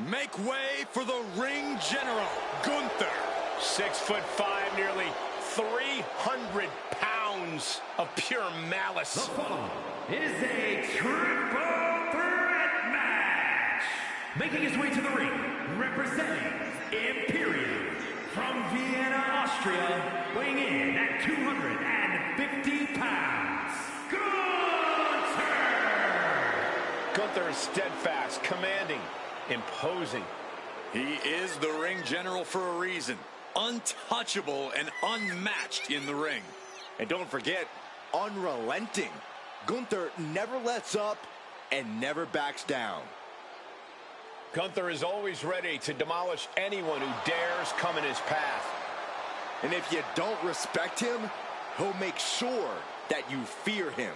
Make way for the ring general, Gunther. 6'5", nearly 300 pounds of pure malice. The following is a triple threat match. Making his way to the ring, representing Imperium from Vienna, Austria, weighing in at 250 pounds, Gunther! Gunther is steadfast, commanding, imposing. He is the ring general for a reason. Untouchable and unmatched in the ring. And don't forget, unrelenting. Gunther never lets up and never backs down. Gunther is always ready to demolish anyone who dares come in his path. And if you don't respect him, he'll make sure that you fear him.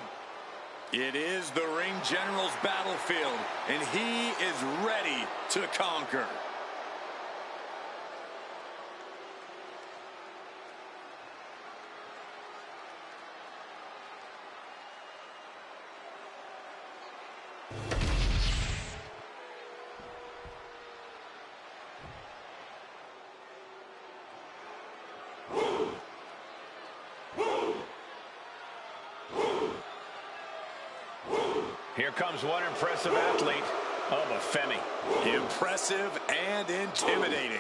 It is the ring general's battlefield, and he is ready to conquer. Here comes one impressive athlete Oh, but Femi. Impressive and intimidating.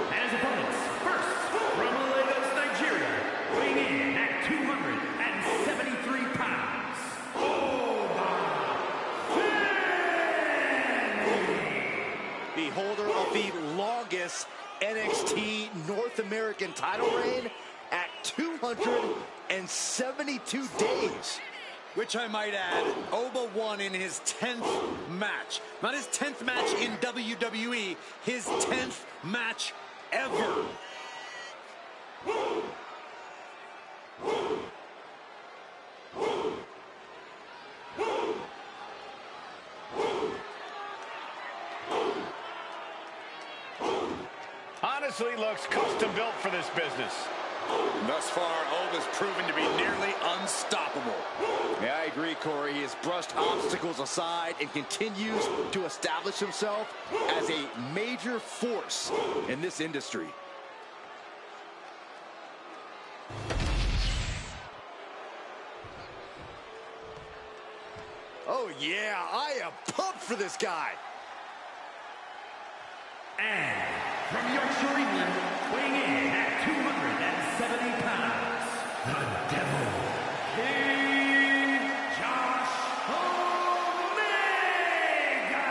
And his opponents, first, from Lagos, Nigeria, weighing in at 273 pounds, the holder of the longest NXT North American title reign at 272 days. Which I might add, Oba won in his 10th match. Not his 10th match in WWE, his 10th match ever. Honestly looks custom built for this business. Thus far, Oba's proven to be nearly unstoppable. Yeah, I agree, Corey. He has brushed obstacles aside and continues to establish himself as a major force in this industry. Oh, yeah, I am pumped for this guy. and from Yorkshire, England, weighing in at 270 pounds, the Devil, King Josh Omega!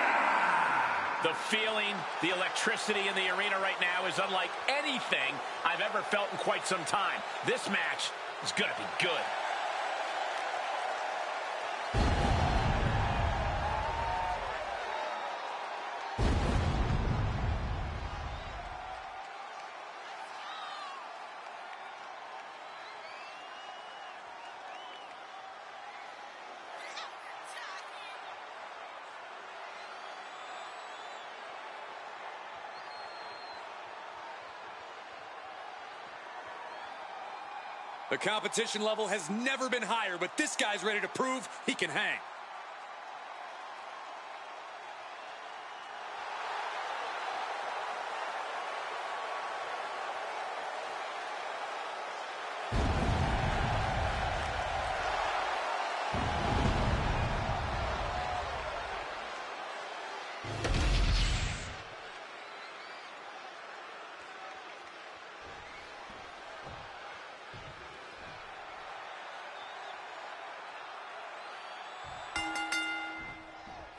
The feeling, the electricity in the arena right now is unlike anything I've ever felt in quite some time. This match is going to be good. The competition level has never been higher, but this guy's ready to prove he can hang.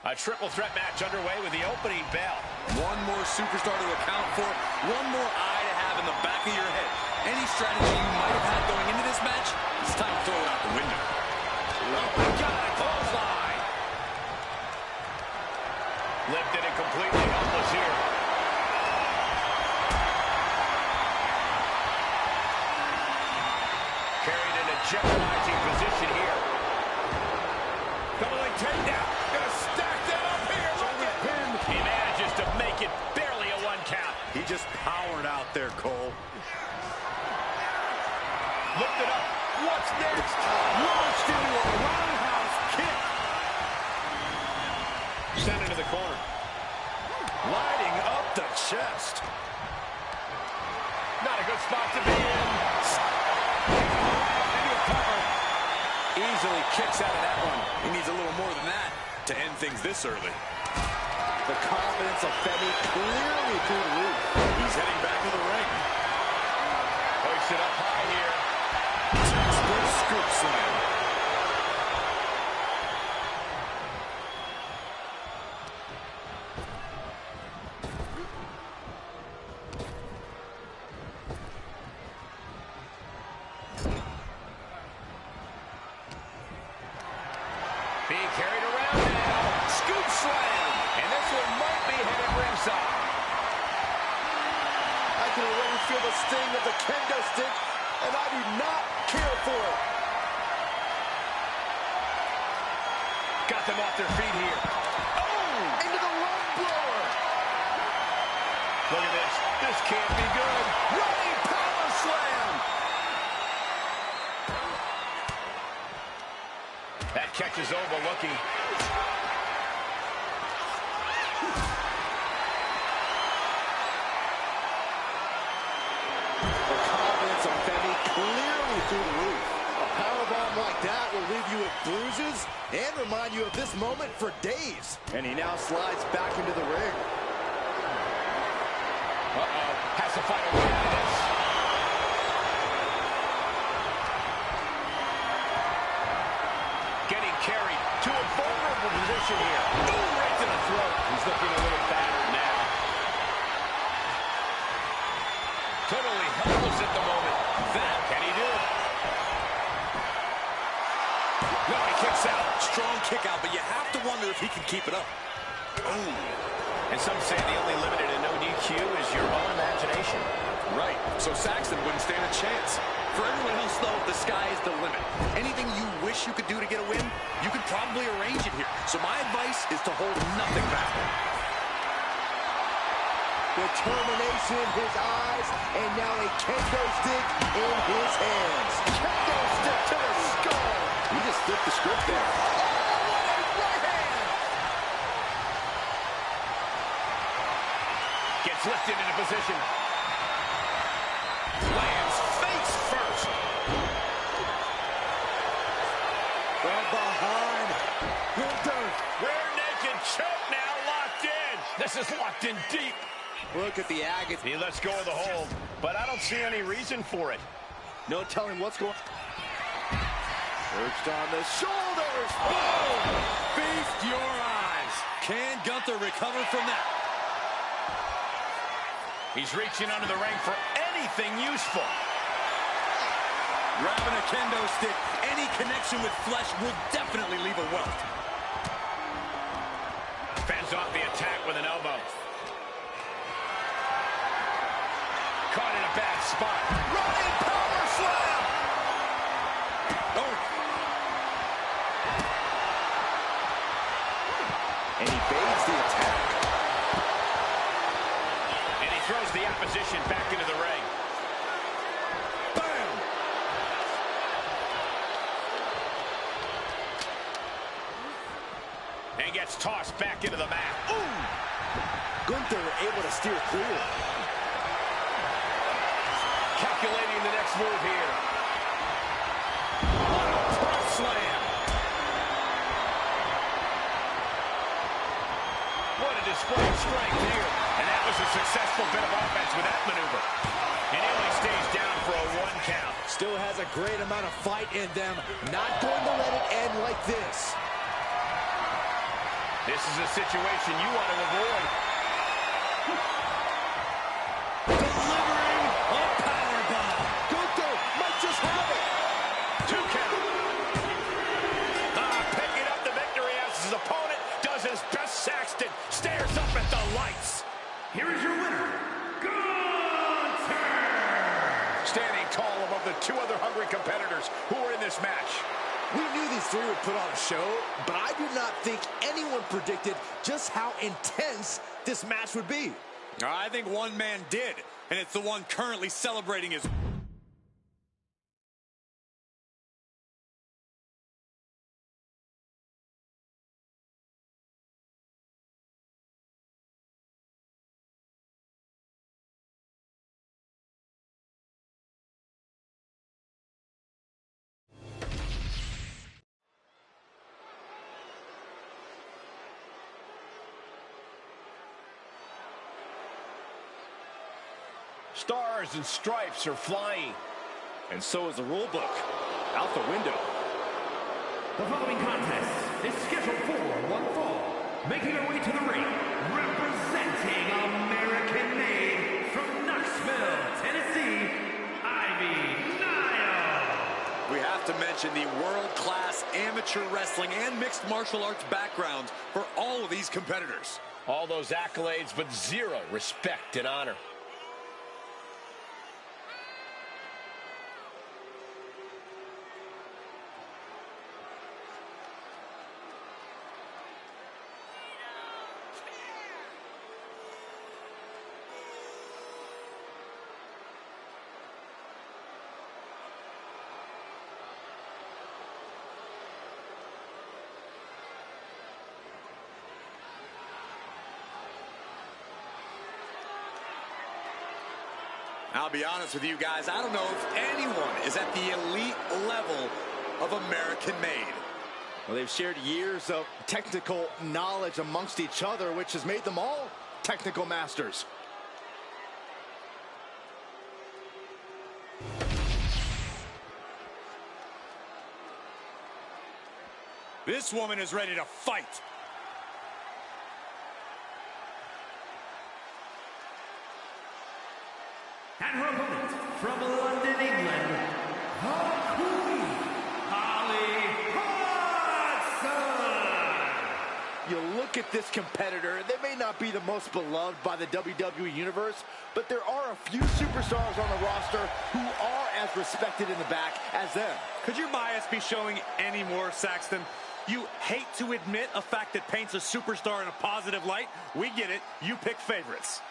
A triple threat match underway with the opening bell. One more superstar to account for, one more eye to have in the back of your head. Any strategy you might have had going into this match, it's time to throw it out the window. Oh my God, clothesline! Lifted and completely helpless here. Carried in a jeopardizing position here. Double leg takedown. Gonna stack that up here. Look at him. He manages to make it barely a 1 count. He just powered out there, Cole. Looked it up. What's next? Launched into a roundhouse kick. Sent into the corner. Lighting up the chest. Not a good spot to be in. Easily kicks out of that one. He needs a little more than that to end things this early. The confidence of Femi clearly through the roof. He's heading back to the ring. Hoists it up high here. Textbook scoop slam. Being carried around now. Scoop slam. And this one might be headed ringside. I can already feel the sting of the kendo stick, and I do not care for it. Got them off their feet here. Oh! Into the lung blower. Look at this. This can't be good. Running power slam. That catches Oba looking. through the roof. A powerbomb like that will leave you with bruises and remind you of this moment for days. And he now slides back into the ring. Uh-oh, has to find a way out of this. Getting carried to a vulnerable position here. Ooh, right to the throat. He's looking a little battered now. Totally helpless at the moment. That, can he do it? No, he kicks out. Strong kick out, but you have to wonder if he can keep it up. Boom. And some say the only limit in a no DQ is your own imagination. Right, so Saxton wouldn't stand a chance. For everyone else, though, the sky is the limit. Anything you wish you could do to get a win, you could probably arrange it here. So my advice is to hold nothing back. Determination in his eyes, and now a kendo stick in his hands. Kendo stick to the skull. He just flipped the script there. Right hand. Gets lifted into position. Lands face first. From behind. Gunther. Rear naked choke now locked in. This is locked in deep. Look at the agony. He lets go of the hold, but I don't see any reason for it. No telling what's going on. Perched on the shoulders. Boom! Feast your eyes. Can Gunther recover from that? He's reaching under the ring for anything useful. Grabbing a kendo stick, any connection with flesh will definitely leave a welt. Fends off the attack with an elbow. Caught in a bad spot. Running power slam. Oh. And he evades the attack. And he throws the opposition back into the ring. Bam! And gets tossed back into the mat. Ooh! Gunther able to steer clear. Calculating the next move here. What a press slam. What a display of strength here. And that was a successful bit of offense with that maneuver. And he only stays down for a 1 count. Still has a great amount of fight in them. Not going to let it end like this. This is a situation you want to avoid. Delivering a powerbomb. Gunther might just have it. 2 count. Picking up the victory as his opponent does his best. Saxton stares up at the lights. Here is your winner, Gunther! Standing tall above the 2 other hungry competitors who were in this match. We knew these 3 would put on a show, but I do not think anyone predicted just how intense this match would be. I think one man did, and it's the one currently celebrating his... Stars and stripes are flying. And so is the rule book. Out the window. The following contest is scheduled for one fall. Making her way to the ring, representing American-made from Knoxville, Tennessee, Nile. We have to mention the world-class amateur wrestling and mixed martial arts backgrounds for all of these competitors. All those accolades, but zero respect and honor. I'll be honest with you guys, I don't know if anyone is at the elite level of American-made. Well, they've shared years of technical knowledge amongst each other, which has made them all technical masters. This woman is ready to fight. And her opponent from London, England, the Queen, Holly Hudson. You look at this competitor, they may not be the most beloved by the WWE Universe, but there are a few superstars on the roster who are as respected in the back as them. Could your bias be showing any more, Saxton? You hate to admit a fact that paints a superstar in a positive light. We get it. You pick favorites.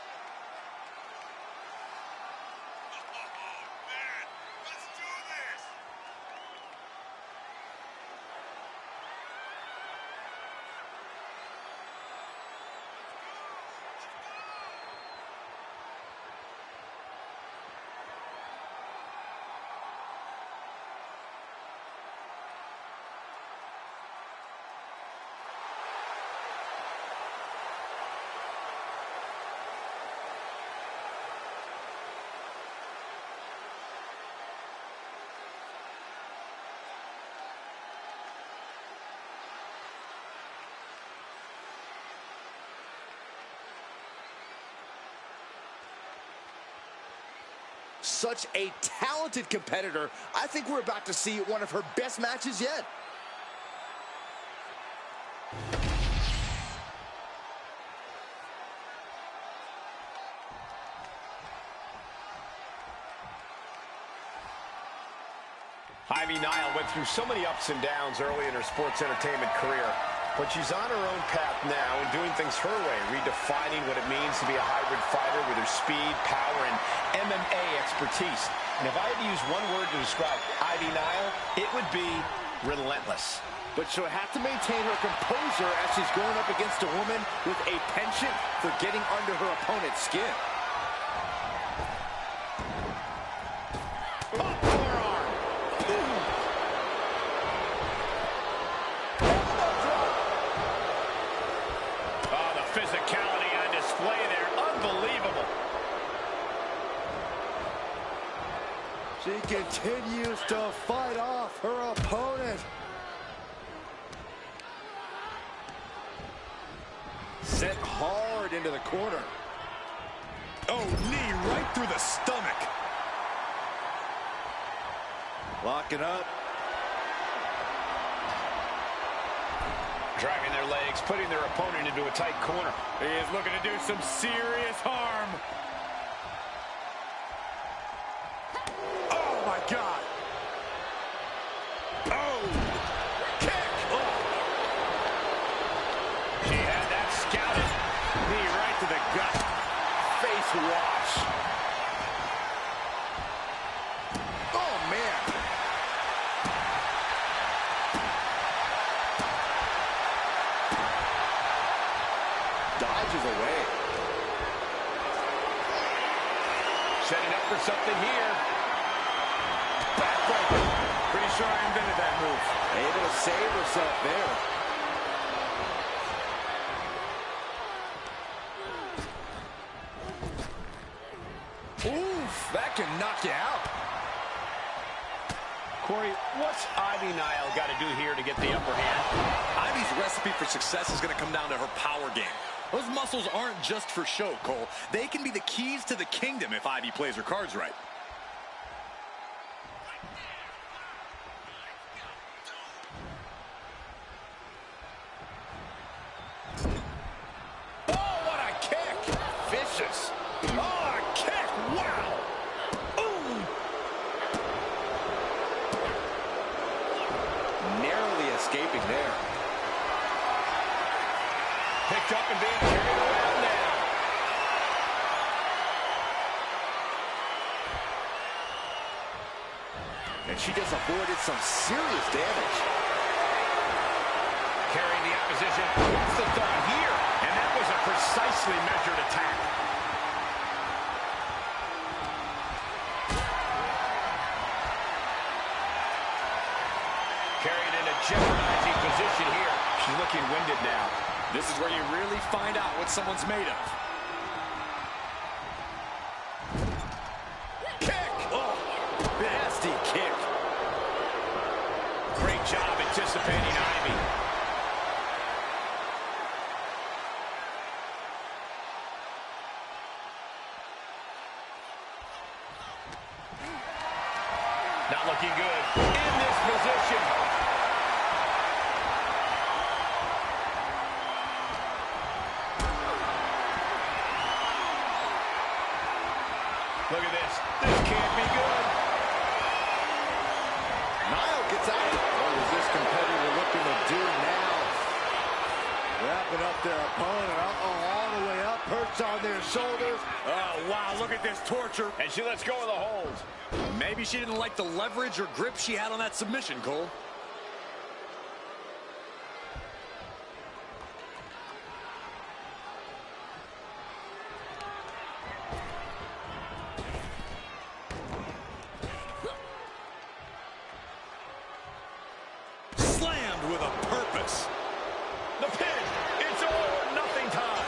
Such a talented competitor. I think we're about to see one of her best matches yet. Ivy Nile went through so many ups and downs early in her sports entertainment career, but she's on her own path now and doing things her way, redefining what it means to be a hybrid fighter with her speed, power, and MMA expertise. And if I had to use one word to describe Ivy Nile, it would be relentless. But she'll have to maintain her composure as she's going up against a woman with a penchant for getting under her opponent's skin. Physicality on display there. Unbelievable. She continues to fight off her opponent. Sent hard into the corner. Oh, knee right through the stomach. Locking up. Driving their legs, putting their opponent into a tight corner. He is looking to do some serious harm. Oh, my God. Oh. Kick. Oh. She had that scouted. Knee right to the gut. Face wash. Oh, man. Dodges away. Setting up for something here. Backbreaker. Pretty sure I invented that move. Able to save herself there. Oof, that can knock you out. Corey, what's Ivy Nile got to do here to get the upper hand? Ivy's recipe for success is going to come down to her power game. Those muscles aren't just for show, Cole. They can be the keys to the kingdom if Ivy plays her cards right. Oh, what a kick. Vicious. Oh, a kick. Wow. Ooh. Narrowly escaping there. Picked up and being carried around now. And she just avoided some serious damage. Carrying the opposition. What's the thought here? And that was a precisely measured attack. jeopardizing position here. She's looking winded now. This is where you really find out what someone's made of. Kick! Oh, nasty kick. Great job anticipating Ivy. Not looking good in this position. Look at this. This can't be good. Nile gets out. What is this competitor looking to do now? Wrapping up their opponent. All the way up. Perched on their shoulders. Oh, wow, look at this torture. And she lets go of the hold. Maybe she didn't like the leverage or grip she had on that submission, Cole. Slammed with a purpose. The pin. It's all or nothing time.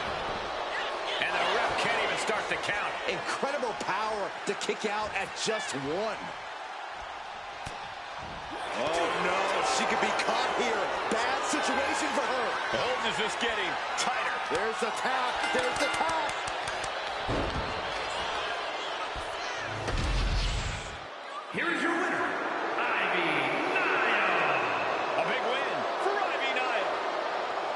And the ref can't even start the count. Incredible power to kick out at just one. Oh, no. She could be caught here. Bad situation for her. Owens is just getting tighter. There's the tap. There's the tap. Here is your winner, Ivy Nile. A big win for Ivy Nile.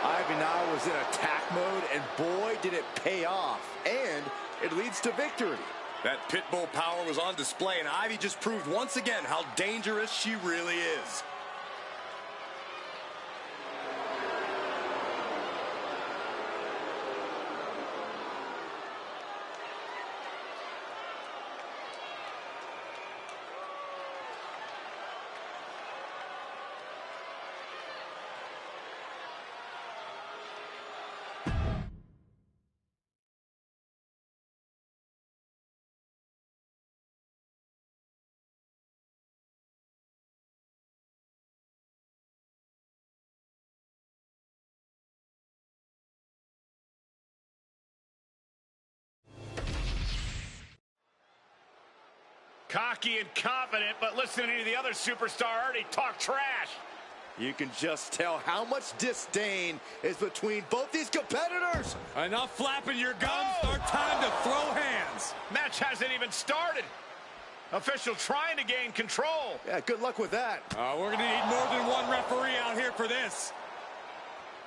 Ivy Nile was in attack mode, and boy, did it pay off. And it leads to victory. That pit bull power was on display, and Ivy just proved once again how dangerous she really is. Cocky and confident, but listening to the other superstar already talk trash. You can just tell how much disdain is between both these competitors. Enough flapping your gums. Start time to throw hands. Match hasn't even started. Official trying to gain control. Yeah, good luck with that. We're going to need more than one referee out here for this.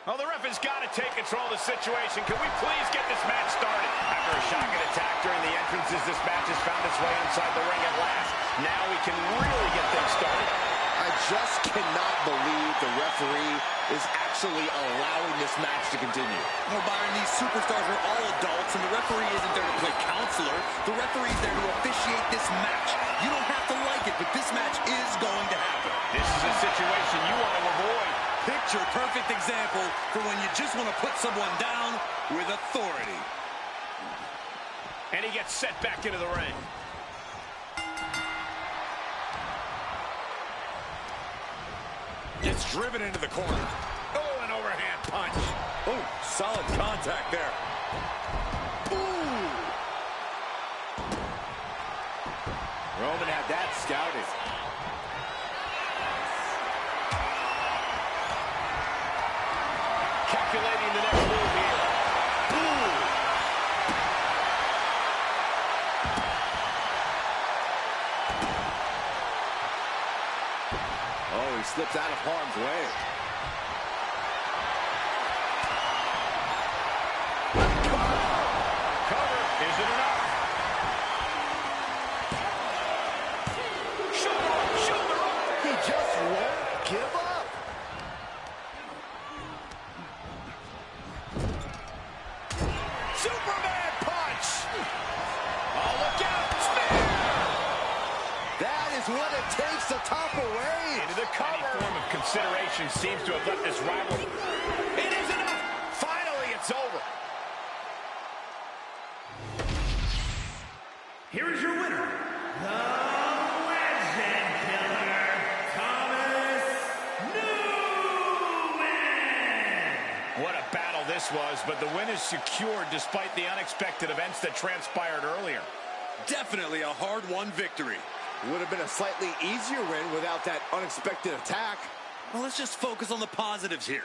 Oh, the ref has got to take control of the situation. Can we please get this match started? After a shocking attack during the entrances, this match has found its way inside the ring at last. Now we can really get things started. I just cannot believe the referee is actually allowing this match to continue. No, Byron, these superstars are all adults, and the referee isn't there to play counselor. The referee is there to officiate this match. You don't have to like it, but this match is going to happen. This is a situation you want to avoid. Picture perfect example for when you just want to put someone down with authority. And he gets set back into the ring. Gets driven into the corner. Oh, an overhand punch. Oh, solid contact there. Ooh! Roman had that scouted. Calculating the next move here. Ooh. Oh, he slips out of harm's way. Cover. Is it enough? Shoulder up. He just won't give up. Superman punch. Oh, look out. Spear. That is what it takes to topple Reigns. Into the cover. Any form of consideration seems to have left this rival. It is enough. Finally, it's over. Here is your winner, the Legend Killer, Thomas Newick. this was, but the win is secured despite the unexpected events that transpired earlier. Definitely a hard-won victory. Would have been a slightly easier win without that unexpected attack. Well, let's just focus on the positives here.